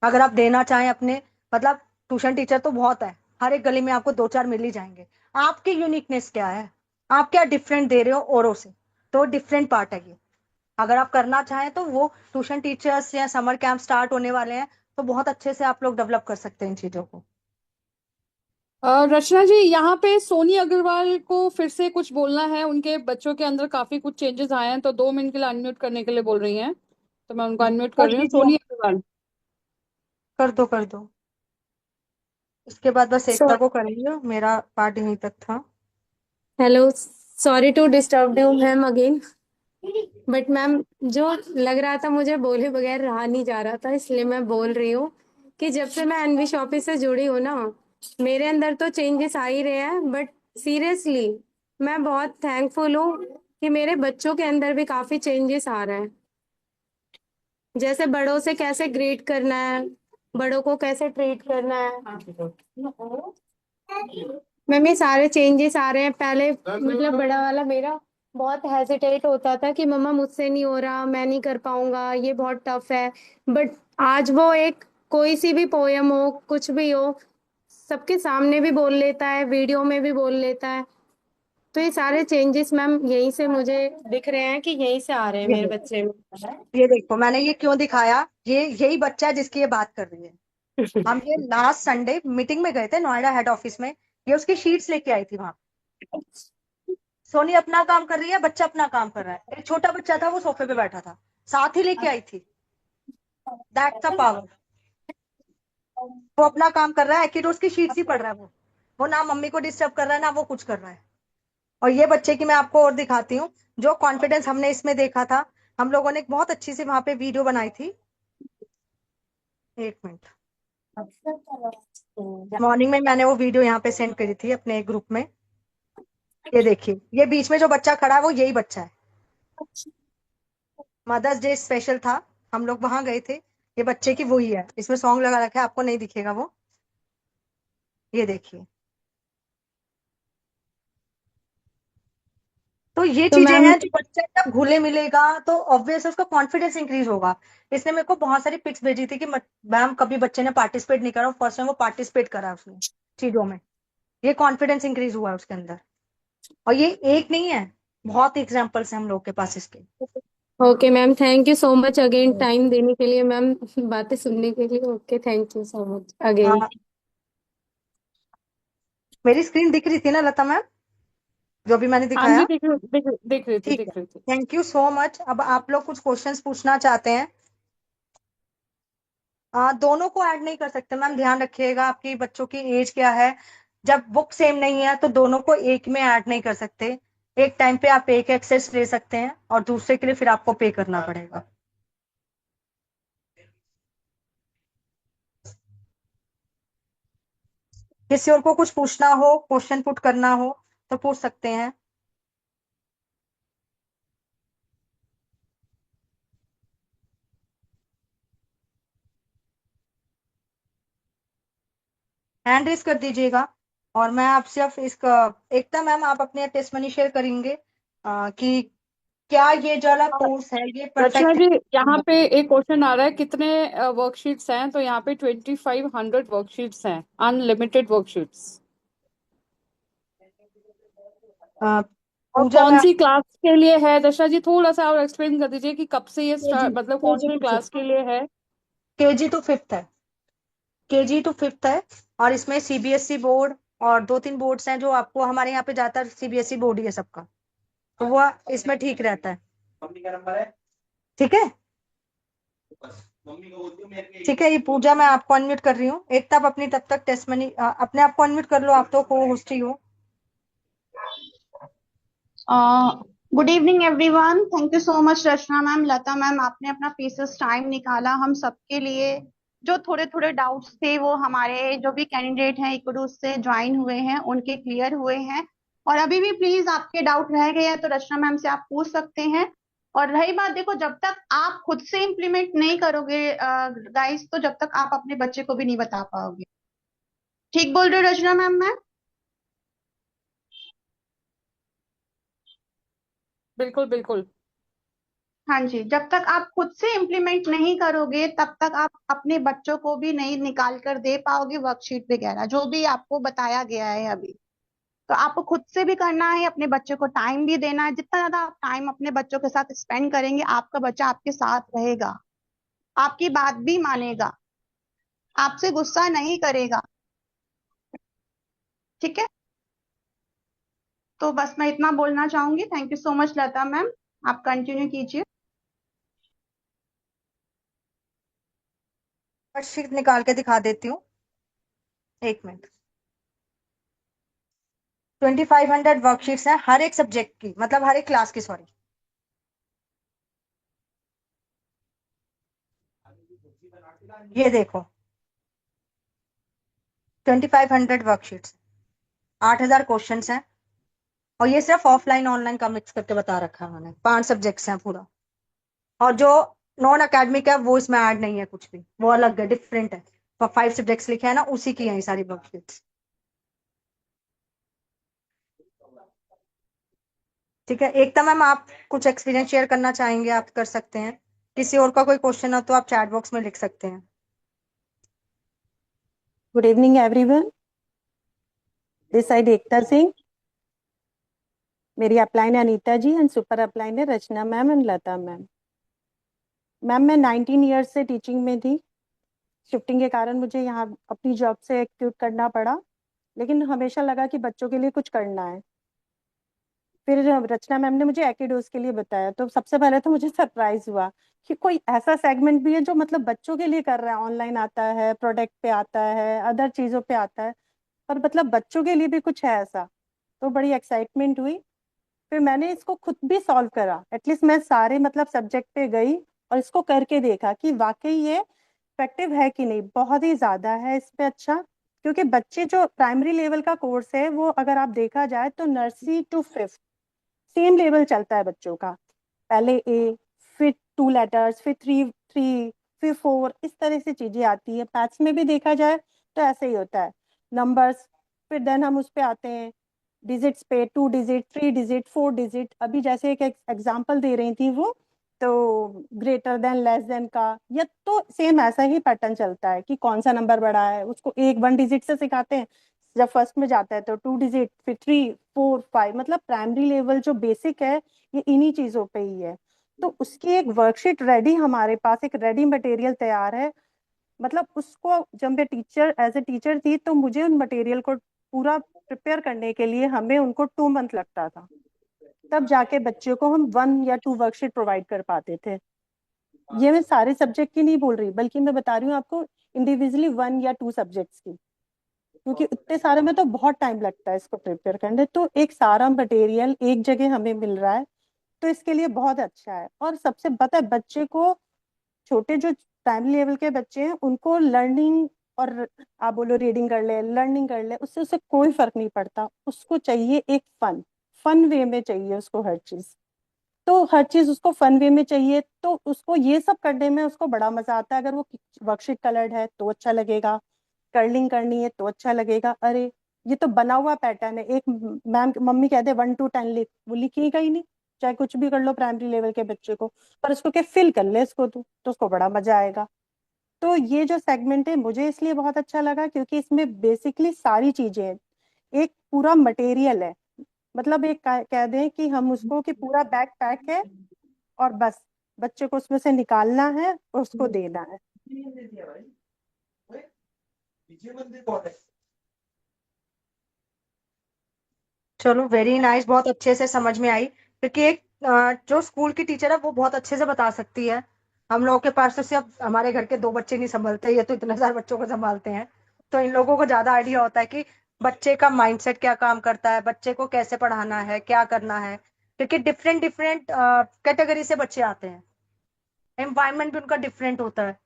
Speaker 1: अगर आप देना चाहें अपने, मतलब ट्यूशन टीचर तो बहुत है, हर एक गली में आपको दो चार मिल ही जाएंगे। आपकी यूनिकनेस क्या है, आप क्या डिफरेंट दे रहे हो औरों से, तो डिफरेंट पार्ट है ये। अगर आप करना चाहें तो वो ट्यूशन टीचर्स या समर कैंप स्टार्ट होने वाले हैं, तो बहुत अच्छे से आप लोग डेवलप कर सकते हैं इन चीजों को।
Speaker 3: रचना जी, यहाँ पे सोनी अग्रवाल को फिर से कुछ बोलना है। उनके बच्चों के अंदर काफी कुछ चेंजेस आए हैं, तो 2 मिनट के लिए अनम्यूट करने के लिए बोल रही हैं, तो मैं उनको अनम्यूट कर
Speaker 1: कर
Speaker 3: रही हूँ।
Speaker 1: दीजिए,
Speaker 3: सोनी अग्रवाल।
Speaker 1: कर दो कर दो। इसके बाद बस
Speaker 5: सो
Speaker 1: एकता को करेंगे, मेरा पार्ट यहीं तक था।
Speaker 5: Hello, sorry to disturb you ma'am again. But ma'am, जो लग रहा था मुझे बोले बगैर रहा नहीं जा रहा था, इसलिए मैं बोल रही हूँ कि जब से मैं एनवी शॉपी से जुड़ी हूँ ना, मेरे अंदर तो चेंजेस आ ही रहे हैं, बट सीरियसली मैं बहुत थैंकफुल हूँ कि मेरे बच्चों के अंदर भी काफी चेंजेस आ रहे हैं। जैसे बड़ों से कैसे ग्रीट करना है, बड़ों को कैसे ट्रीट करना है, मैम ये सारे चेंजेस आ रहे हैं। पहले मतलब बड़ा वाला मेरा बहुत हेजिटेट होता था कि मम्मा मुझसे नहीं हो रहा, मैं नहीं कर पाऊंगा, ये बहुत टफ है। बट आज वो एक कोई सी भी पोयम हो, कुछ भी हो, सबके सामने भी बोल लेता है, वीडियो में भी बोल लेता है। तो ये सारे चेंजेस मैम यहीं से मुझे दिख रहे हैं कि यहीं से आ रहे हैं
Speaker 1: ये
Speaker 5: मेरे
Speaker 1: देखो,
Speaker 5: बच्चे में।
Speaker 1: ये देखो मैंने ये क्यों दिखाया, ये यही बच्चा है जिसकी ये बात कर रही है। हम ये लास्ट संडे मीटिंग में गए थे नोएडा हेड ऑफिस में, ये उसकी शीट्स लेके आई थी वहां। सोनी अपना काम कर रही है, बच्चा अपना काम कर रहा है, एक छोटा बच्चा था वो सोफे पे बैठा था, साथ ही लेके आई थी। That's a power. वो अपना काम कर रहा है कि उसकी शीट्स ही पढ़ रहा है, वो ना मम्मी को डिस्टर्ब कर रहा है ना वो कुछ कर रहा है। और ये बच्चे की मैं आपको और दिखाती हूँ, जो कॉन्फिडेंस हमने इसमें देखा था। हम लोगों ने एक बहुत अच्छी सी वहां पे वीडियो बनाई थी, एक मिनट, मॉर्निंग में मैंने वो वीडियो यहाँ पे सेंड करी थी अपने ग्रुप में। ये देखिए, ये बीच में जो बच्चा खड़ा है वो यही बच्चा है। मदर्स डे स्पेशल था, हम लोग वहां गए थे, ये बच्चे की वही है, इसमें सॉन्ग लगा रखा है, आपको नहीं दिखेगा वो। ये देखिए, तो ये
Speaker 5: तो
Speaker 1: चीजें
Speaker 5: मैम,
Speaker 1: हैं जो बच्चा जब घुले मिलेगा तो ऑब्वियस उसका कॉन्फिडेंस इंक्रीज होगा। इसने मेरे को बहुत सारी पिक्स भेजी थी कि मैम कभी बच्चे ने पार्टिसिपेट नहीं करा, फर्स्ट टाइम वो पार्टिसिपेट करा उसने चीजों में, ये कॉन्फिडेंस इंक्रीज हुआ है उसके अंदर। और ये एक नहीं है, बहुत एग्जाम्पल्स हैं हम लोग के पास इसके।
Speaker 5: Okay ma'am, thank you so much again time देने के लिए मैम, बातें सुनने के लिए। Okay, thank you so much again.
Speaker 1: हाँ, मेरी स्क्रीन दिख रही थी ना लता मैम, जो भी मैंने
Speaker 3: हाँ जी,
Speaker 1: दिखाया।
Speaker 3: दिख रही थी,
Speaker 1: ठीक है,
Speaker 3: दिख रही थी।
Speaker 1: Thank you so much. अब आप लोग कुछ क्वेश्चंस पूछना चाहते हैं, दोनों को ऐड नहीं कर सकते मैम, ध्यान रखिएगा आपकी बच्चों की एज क्या है। जब बुक सेम नहीं है तो दोनों को एक में ऐड नहीं कर सकते। एक टाइम पे आप एक एक्सेस ले सकते हैं और दूसरे के लिए फिर आपको पे करना पड़ेगा। किसी और को कुछ पूछना हो, क्वेश्चन पुट करना हो तो पूछ सकते हैं। हैंड रेस कर दीजिएगा। और मैं आप सिर्फ इसका, एकता मैम आप अपने टेस्ट मनी शेयर करेंगे कि क्या ये जो वाला कोर्स है ये
Speaker 3: रचना
Speaker 1: परफेक्ट
Speaker 3: जी, यहाँ
Speaker 1: है।
Speaker 3: पे एक क्वेश्चन आ रहा है, कितने वर्कशीट्स हैं? तो यहाँ पे 2500 वर्कशीट्स हैं, अनलिमिटेड वर्कशीट्स। और
Speaker 1: पूजा
Speaker 3: कौन
Speaker 1: में,
Speaker 3: सी क्लास के लिए है? रचना जी, थोड़ा सा और एक्सप्लेन कर दीजिए कि कब से ये
Speaker 1: केजी,
Speaker 3: स्टार्ट, मतलब कौन
Speaker 1: केजी
Speaker 3: सी
Speaker 1: टू
Speaker 3: क्लास
Speaker 1: फिफ्थ,
Speaker 3: के लिए है?
Speaker 1: केजी टू फिफ्थ है, केजी टू फिफ्थ है। और इसमें सीबीएसई बोर्ड और दो तीन बोर्ड्स हैं जो आपको, हमारे यहाँ पे ज्यादातर सीबीएसई बोर्ड ही है सबका, तो वो इसमें ठीक रहता है। ठीक है, ठीक है। ये पूजा मैं आपको अनम्यूट कर रही हूँ, एक तब अपनी तब तक टेस्ट मनी अपने आप को अनम्यूट कर लो, आप तो को होस्ट ही हो।
Speaker 8: Good evening everyone. Thank you so much Rachna ma'am, Lata ma'am, आपने अपना प्रीशियस टाइम निकाला हम सबके लिए। जो थोड़े थोड़े डाउट्स थे वो हमारे जो भी कैंडिडेट हैं इक्डूस से ज्वाइन हुए हैं उनके क्लियर हुए हैं। और अभी भी प्लीज आपके डाउट रह गए हैं तो रचना मैम से आप पूछ सकते हैं। और रही बात, देखो जब तक आप खुद से इम्प्लीमेंट नहीं करोगे गाइस, तो जब तक आप अपने बच्चे को भी नहीं बता पाओगे। ठीक बोल रहे हो रचना मैम? मैं
Speaker 3: बिल्कुल बिल्कुल।
Speaker 8: हाँ जी, जब तक आप खुद से इम्प्लीमेंट नहीं करोगे तब तक आप अपने बच्चों को भी नहीं निकाल कर दे पाओगे वर्कशीट वगैरह जो भी आपको बताया गया है अभी। तो आपको खुद से भी करना है, अपने बच्चों को टाइम भी देना है। जितना ज्यादा आप टाइम अपने बच्चों के साथ स्पेंड करेंगे आपका बच्चा आपके साथ रहेगा, आपकी बात भी मानेगा, आपसे गुस्सा नहीं करेगा। ठीक है, तो बस मैं इतना बोलना चाहूंगी। Thank you so much Lata ma'am, आप कंटिन्यू कीजिए।
Speaker 1: वर्कशीट निकाल के दिखा देती हूँ, एक मिनट। 2500 वर्कशीट्स हैं हर एक सब्जेक्ट की, मतलब हर एक क्लास की, सॉरी। ये देखो 2500 वर्कशीट्स, 8000 क्वेश्चन हैं। और ये सिर्फ ऑफलाइन ऑनलाइन का मिक्स करके बता रखा है मैंने। 5 सब्जेक्ट्स हैं पूरा। और जो नॉन अकेडमिक है वो इसमें ऐड नहीं है कुछ भी, वो अलग है, डिफरेंट है। 5 सब्जेक्ट्स लिखे हैं ना, उसी की है ये सारी वर्कशीट्स। ठीक है, एकता मैम आप कुछ एक्सपीरियंस शेयर करना चाहेंगे? आप कर सकते हैं। किसी और का कोई क्वेश्चन हो तो आप चैट बॉक्स में लिख सकते हैं।
Speaker 9: Good evening everyone, this side Ekta Singh. मेरी अपलाइन है Anita ji and super upline है Rachna ma'am and Lata ma'am. Ma'am मैं 19 ईयर्स से टीचिंग में थी। शिफ्टिंग के कारण मुझे यहाँ अपनी जॉब से क्विट करना पड़ा, लेकिन हमेशा लगा कि बच्चों के लिए कुछ करना है। फिर रचना मैम ने मुझे एकेडोस के लिए बताया तो सबसे पहले तो मुझे सरप्राइज हुआ कि कोई ऐसा सेगमेंट भी है जो मतलब बच्चों के लिए कर रहा है। ऑनलाइन आता है, प्रोडक्ट पे आता है, अदर चीज़ों पे आता है, पर मतलब बच्चों के लिए भी कुछ है ऐसा। तो बड़ी एक्साइटमेंट हुई। फिर मैंने इसको खुद भी सॉल्व करा। एटलीस्ट मैं सारे मतलब सब्जेक्ट पे गई और इसको करके देखा कि वाकई ये इफेक्टिव है कि नहीं। बहुत ही ज्यादा है इस पे अच्छा, क्योंकि बच्चे जो प्राइमरी लेवल का कोर्स है वो अगर आप देखा जाए तो nursery to fifth same level चलता है बच्चों का। पहले ए, फिर 2 लेटर्स, फिर थ्री थ्री, फिर 4, इस तरह से चीजें आती है। मैथ्स में भी देखा जाए तो ऐसे ही होता है, नंबर्स। फिर देन हम उस पे आते हैं डिजिट्स पे, 2 डिजिट, 3 डिजिट, 4 डिजिट। अभी जैसे एक एग्जांपल दे रही थी वो, तो ग्रेटर देन लेस देन का, या तो सेम ऐसा ही पैटर्न चलता है कि कौन सा नंबर बड़ा है उसको एक 1 डिजिट से सिखाते हैं। जब फर्स्ट में जाता है तो 2 डिजिट, फिर 3, 4, 5। मतलब प्राइमरी लेवल जो बेसिक है ये इन्हीं चीजों पे ही है। तो उसकी एक वर्कशीट रेडी हमारे पास, एक रेडी मटेरियल तैयार है। मतलब उसको जब मैं टीचर एज ए टीचर थी तो मुझे उन मटेरियल को पूरा प्रिपेयर करने के लिए हमें उनको 2 मंथ लगता था, तब जाके बच्चों को हम 1 या 2 वर्कशीट प्रोवाइड कर पाते थे। ये मैं सारे सब्जेक्ट की नहीं बोल रही, बल्कि मैं बता रही हूँ आपको इंडिविजुअली 1 या 2 सब्जेक्ट्स की, क्योंकि इतने सारे में तो बहुत टाइम लगता है इसको प्रिपेयर करने। तो एक सारा मटेरियल एक जगह हमें मिल रहा है, तो इसके लिए बहुत अच्छा है। और सबसे पता है बच्चे को, छोटे जो प्राइमरी लेवल के बच्चे हैं उनको लर्निंग, और आप बोलो रीडिंग कर ले, लर्निंग कर ले, उससे उसे कोई फर्क नहीं पड़ता। उसको चाहिए एक फन, फन वे में चाहिए उसको हर चीज। तो हर चीज उसको फन वे में चाहिए, तो उसको ये सब करने में उसको बड़ा मजा आता है। अगर वो वर्कशीट कलर्ड है तो अच्छा लगेगा, कर्लिंग करनी है तो अच्छा लगेगा। अरे ये तो बना हुआ पैटर्न है, एक मैम मम्मी कहते 1 to 10 लिख, वो लिखिएगा ही नहीं। चाहे कुछ भी कर लो प्राइमरी लेवल के बच्चे को, पर उसको क्या फिल कर ले इसको तो उसको बड़ा मजा आएगा। तो ये जो सेगमेंट है मुझे इसलिए बहुत अच्छा लगा क्योंकि इसमें बेसिकली सारी चीजें हैं, एक पूरा मटेरियल है। मतलब एक कह दें कि हम उसको कि पूरा बैग पैक है, और बस बच्चे को उसमें से निकालना है और उसको देना है।
Speaker 1: चलो वेरी नाइस, बहुत अच्छे से समझ में आई। क्योंकि एक जो स्कूल की टीचर है वो बहुत अच्छे से बता सकती है। हम लोगों के पास तो सिर्फ हमारे घर के 2 बच्चे नहीं संभलते, ये तो इतने सारे बच्चों को संभालते हैं। तो इन लोगों को ज्यादा आइडिया होता है कि बच्चे का माइंडसेट क्या काम करता है, बच्चे को कैसे पढ़ाना है, क्या करना है। क्योंकि डिफरेंट डिफरेंट कैटेगरी से बच्चे आते हैं, एनवायरमेंट भी उनका डिफरेंट होता है,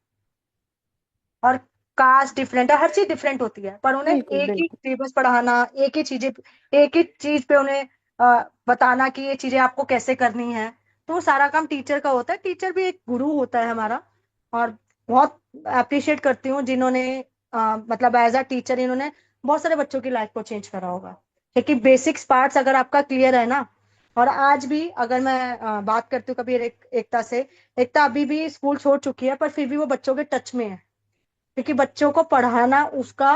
Speaker 1: और कास्ट डिफरेंट है, हर चीज डिफरेंट होती है, पर उन्हें
Speaker 9: बिल्कुल
Speaker 1: एक ही
Speaker 9: बिल्कुल।
Speaker 1: सिलेबस पढ़ाना, एक ही चीज पे उन्हें बताना कि ये चीजें आपको कैसे करनी है। तो वो सारा काम टीचर का होता है, टीचर भी एक गुरु होता है हमारा। और बहुत अप्रिशिएट करती हूँ जिन्होंने मतलब एज अ टीचर इन्होंने बहुत सारे बच्चों की लाइफ को चेंज करा होगा, क्योंकि बेसिक्स पार्ट्स अगर आपका क्लियर है ना। और आज भी अगर मैं बात करती हूँ कभी एकता से, एकता अभी भी स्कूल छोड़ चुकी है, पर फिर भी वो बच्चों के टच में है, क्योंकि बच्चों को पढ़ाना उसका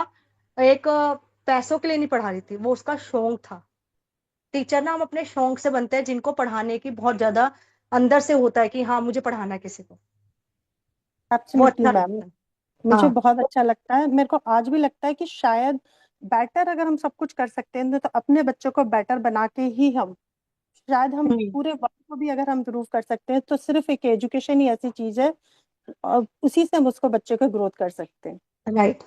Speaker 1: एक पैसों के लिए नहीं पढ़ा रही थी, वो उसका शौक था। टीचर ना हम अपने शौक से बनते हैं, जिनको पढ़ाने की बहुत ज्यादा अंदर से होता है कि हाँ मुझे पढ़ाना है किसी को, वो
Speaker 9: एब्सोल्युटली
Speaker 1: अच्छा
Speaker 9: मैम,
Speaker 1: लगता है।
Speaker 9: मुझे
Speaker 1: हाँ।
Speaker 9: बहुत अच्छा लगता है। मेरे को आज भी लगता है कि शायद बेटर अगर हम सब कुछ कर सकते हैं तो अपने बच्चों को बेटर बना के ही हम, शायद हम
Speaker 1: हम्म।
Speaker 9: पूरे वर्ल्ड को भी अगर हम इम्प्रूव कर सकते हैं, तो सिर्फ एक एजुकेशन ही ऐसी चीज है और उसी से हम उसको बच्चे को ग्रोथ कर सकते हैं।
Speaker 1: राइट।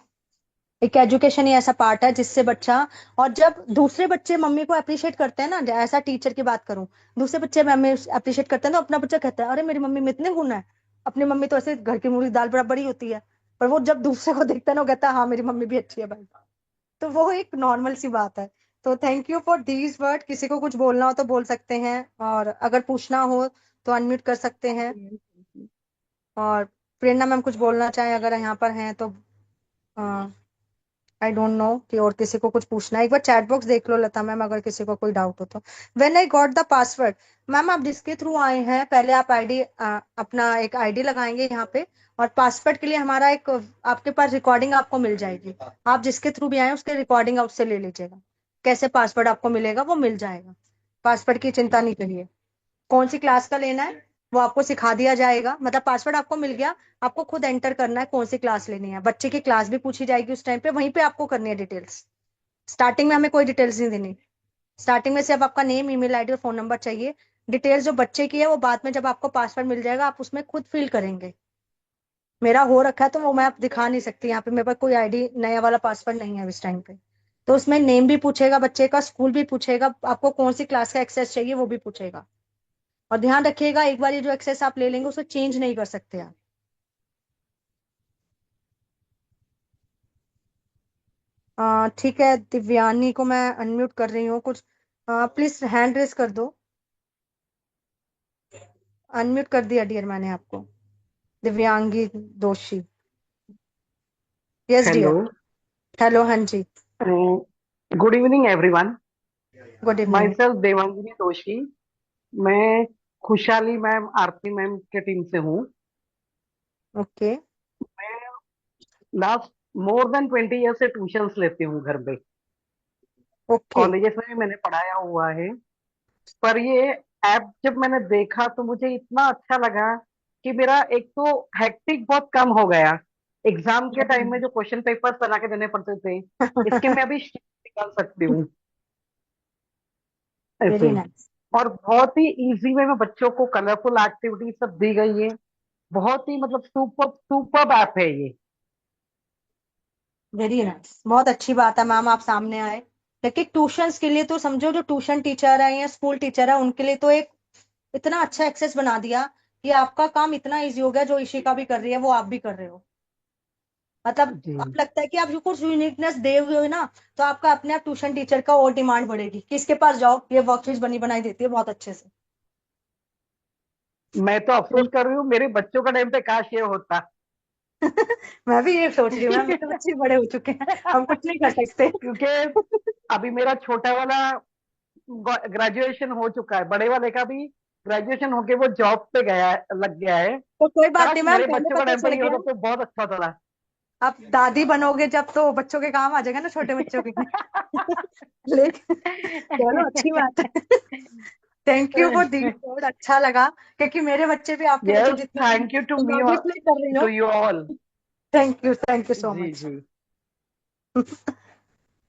Speaker 1: एक एजुकेशन ही ऐसा पार्ट है जिससे बच्चा, और जब दूसरे बच्चे मम्मी को अप्रिशिएट करते हैं ना, ऐसा टीचर की बात करूं, दूसरे बच्चे मम्मी अप्रिशिएट करते हैं तो अपना बच्चा कहता है अरे मेरी मम्मी में इतने गुण है। अपनी मम्मी तो ऐसे घर की मुर्गी दाल बराबर ही होती है, पर वो जब दूसरे को देखता है ना वो कहता है हाँ मेरी मम्मी भी अच्छी है भाई। तो वो एक नॉर्मल सी बात है। तो thank you for these word. किसी को कुछ बोलना हो तो बोल सकते हैं, और अगर पूछना हो तो अनम्यूट कर सकते हैं। और प्रेरणा मैम कुछ बोलना चाहें अगर यहाँ पर हैं तो। आई डोंट नो कि और किसी को कुछ पूछना है, एक बार चैट बॉक्स देख लो लता मैम अगर किसी को कोई डाउट हो तो। When I got the password, ma'am आप जिसके थ्रू आए हैं पहले आप आईडी, अपना एक आईडी लगाएंगे यहाँ पे, और पासवर्ड के लिए हमारा एक आपके पास रिकॉर्डिंग आपको मिल जाएगी। आप जिसके थ्रू भी आए उसके रिकॉर्डिंग उससे ले लीजिएगा, कैसे पासवर्ड आपको मिलेगा वो मिल जाएगा। पासवर्ड की चिंता नहीं करिए। कौन सी क्लास का लेना है वो आपको सिखा दिया जाएगा, मतलब पासवर्ड आपको मिल गया, आपको खुद एंटर करना है कौन सी क्लास लेनी है। बच्चे की क्लास भी पूछी जाएगी उस टाइम पे, वहीं पे आपको करनी है डिटेल्स। स्टार्टिंग में हमें कोई डिटेल्स नहीं देनी, स्टार्टिंग में सिर्फ आपका नेम, ईमेल आईडी और फोन नंबर चाहिए। डिटेल्स जो बच्चे की है वो बाद में जब आपको पासवर्ड मिल जाएगा आप उसमें खुद फिल करेंगे। मेरा हो रखा है तो वो मैं आप दिखा नहीं सकती यहाँ पे, मेरे पास कोई आईडी नया वाला पासवर्ड नहीं है इस टाइम पे। तो उसमें नेम भी पूछेगा बच्चे का, स्कूल भी पूछेगा, आपको कौन सी क्लास का एक्सेस चाहिए वो भी पूछेगा। और ध्यान रखिएगा एक बार ये जो एक्सेस आप ले लेंगे उसे चेंज नहीं कर सकते आप। ठीक है, दिव्यानी को मैं अनम्यूट कर रही हूँ कुछ। प्लीज हैंड रेस कर दो। अनम्यूट कर दिया डियर मैंने आपको। दिव्यांगी दोषी। Yes
Speaker 10: hello,
Speaker 1: dear. हेलो, हाँ जी।
Speaker 10: Good evening everyone.
Speaker 1: Good
Speaker 10: my
Speaker 1: evening.
Speaker 10: Self Devangini Doshi. मैं खुशहाली मैम, आरती मैम के टीम से हूँ।
Speaker 1: ओके।
Speaker 10: मैं लास्ट मोर देन 20 ईयर से ट्यूशंस लेती हूँ घर पे।
Speaker 1: ओके।
Speaker 10: कॉलेजेस में भी मैंने पढ़ाया हुआ है। पर ये ऐप जब मैंने देखा तो मुझे इतना अच्छा लगा कि मेरा एक तो हेक्टिक बहुत कम हो गया। एग्जाम के टाइम में जो क्वेश्चन पेपर्स बना के देने पड़ते थे, इसके मैं अभी sheet निकाल सकती हूँ
Speaker 1: वेरी
Speaker 10: ऐसे।
Speaker 1: नाइस।
Speaker 10: और बहुत ही इजी वे में बच्चों को कलरफुल एक्टिविटी सब दी गई है। बहुत ही मतलब सुपर सुपर ऐप है ये।
Speaker 1: वेरी नाइस, बहुत अच्छी बात है मैम आप सामने आए। लेकिन ट्यूशंस के लिए तो समझो, जो ट्यूशन टीचर है या स्कूल टीचर है उनके लिए तो एक इतना अच्छा एक्सेस बना दिया कि आपका काम इतना इजी हो गया, जो इशिका भी कर रही है वो आप भी कर रहे हो। मतलब
Speaker 10: जी,
Speaker 1: अब लगता है कि आप जो कुछ यूनिकनेस दे हुए हो ना, तो आपका अपने आप ट्यूशन टीचर का और डिमांड बढ़ेगी कि इसके पास जाओ, ये वर्कशीट बनी बनाई देती है बहुत अच्छे से।
Speaker 10: मैं तो अफसोस कर रही हूँ मेरे बच्चों का टाइम पे काश ये होता।
Speaker 1: मैं भी ये सोच रही हूँ मैम, मेरे बच्चे बड़े हो चुके हैं, हम कुछ नहीं कर सकते।
Speaker 10: क्योंकि अभी मेरा छोटा वाला ग्रेजुएशन हो चुका है, बड़े वाले का भी ग्रेजुएशन होके वो जॉब पे गया है, लग गया है।
Speaker 1: तो कोई बात
Speaker 10: काश
Speaker 1: नहीं मैम,
Speaker 10: मेरे
Speaker 1: पहले
Speaker 10: बच्चों का
Speaker 1: पता
Speaker 10: टाइम पे
Speaker 1: चल
Speaker 10: ये
Speaker 1: गया।
Speaker 10: होता तो बहुत अच्छा होता।
Speaker 1: आप दादी बनोगे जब तो बच्चों के काम आ जाएगा ना, छोटे बच्चों के। लेकिन चलो अच्छी बात है। Thank you for this word, अच्छा लगा, क्योंकि मेरे बच्चे भी आपके जैसे
Speaker 10: यस,
Speaker 1: जितने
Speaker 10: thank you to me,
Speaker 1: obviously कर रही
Speaker 10: टू
Speaker 1: हूँ।
Speaker 10: You all.
Speaker 1: Thank you so
Speaker 10: जी
Speaker 1: मच।
Speaker 10: जी।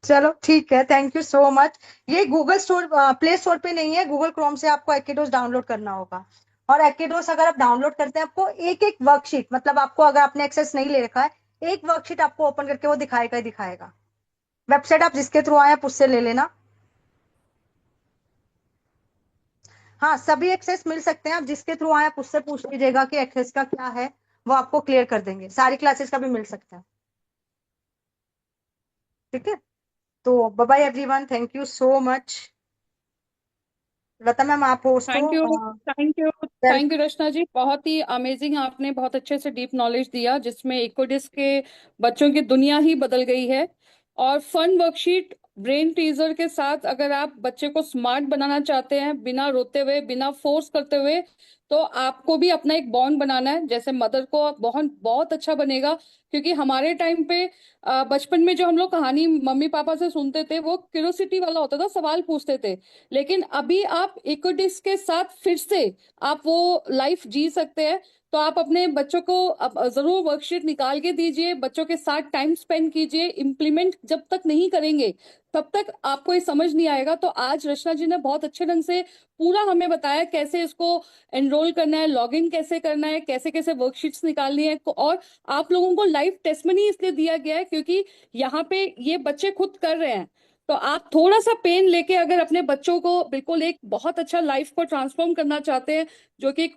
Speaker 1: चलो ठीक है, थैंक यू सो मच। ये गूगल स्टोर, प्ले स्टोर पे नहीं है, गूगल क्रोम से आपको एकेडोस डाउनलोड करना होगा। और एकेडोस अगर आप डाउनलोड करते हैं आपको एक एक वर्कशीट, मतलब आपको अगर आपने एक्सेस नहीं ले रखा है, एक वर्कशीट आपको ओपन करके वो दिखाएगा ही दिखाएगा। वेबसाइट आप जिसके थ्रू आए आप उससे ले लेना। हाँ, सभी एक्सेस मिल सकते हैं। आप जिसके थ्रू आए आप उससे पूछ लीजिएगा कि एक्सेस का क्या है, वो आपको क्लियर कर देंगे। सारी क्लासेस का भी मिल सकता है। ठीक है, तो bye bye everyone, thank you so much. Lata ma'am आप होस्ट
Speaker 3: थैंक यू,
Speaker 1: हो।
Speaker 3: Thank you, thank you Rachna ji, बहुत ही अमेजिंग, आपने बहुत अच्छे से डीप नॉलेज दिया जिसमें इकोडिस के बच्चों की दुनिया ही बदल गई है। और फन वर्कशीट ब्रेन टीजर के साथ अगर आप बच्चे को स्मार्ट बनाना चाहते हैं बिना रोते हुए, बिना फोर्स करते हुए, तो आपको भी अपना एक बॉन्ड बनाना है। जैसे मदर को बहुत बहुत अच्छा बनेगा, क्योंकि हमारे टाइम पे बचपन में जो हम लोग कहानी मम्मी पापा से सुनते थे वो क्यूरोसिटी वाला होता था, सवाल पूछते थे। लेकिन अभी आप इक्विटिस के साथ फिर से आप वो लाइफ जी सकते हैं। तो आप अपने बच्चों को जरूर वर्कशीट निकाल के दीजिए, बच्चों के साथ टाइम स्पेंड कीजिए। इम्प्लीमेंट जब तक नहीं करेंगे तब तक आपको ये समझ नहीं आएगा। तो आज रचना जी ने बहुत अच्छे ढंग से पूरा हमें बताया कैसे इसको एनरोल करना है, लॉगिन कैसे करना है, कैसे कैसे वर्कशीट्स निकालनी है। और आप लोगों को लाइव टेस्टमनी इसलिए दिया गया है क्योंकि यहाँ पे ये बच्चे खुद कर रहे हैं। तो आप थोड़ा सा पेन लेके अगर अपने बच्चों को बिल्कुल एक बहुत अच्छा लाइफ को ट्रांसफॉर्म करना चाहते हैं, जो कि एक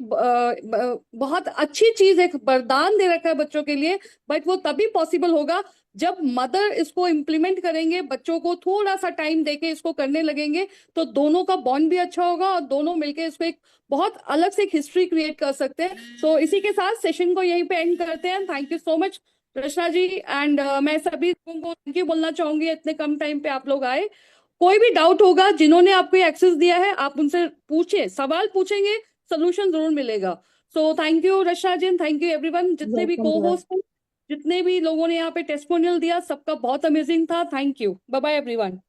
Speaker 3: बहुत अच्छी चीज, एक वरदान दे रखा है बच्चों के लिए, बट वो तभी पॉसिबल होगा जब मदर इसको इम्प्लीमेंट करेंगे, बच्चों को थोड़ा सा टाइम देके इसको करने लगेंगे, तो दोनों का बॉन्ड भी अच्छा होगा और दोनों मिलके इसको एक बहुत अलग से एक हिस्ट्री क्रिएट कर सकते हैं। तो इसी के साथ सेशन को यहीं पे एंड करते हैं। Thank you so much Rachna ji, and मैं सभी लोगों को थैंक यू बोलना चाहूंगी, इतने कम टाइम पे आप लोग आए। कोई भी डाउट होगा, जिन्होंने आपको एक्सेस दिया है आप उनसे पूछे, सवाल पूछेंगे, सोल्यूशन जरूर मिलेगा। So thank you Rachna ji, thank you everyone, जितने भी को होस्ट हैं, जितने भी लोगों ने यहाँ पे टेस्टिमोनियल दिया, सबका बहुत अमेजिंग था। Thank you, bye bye everyone.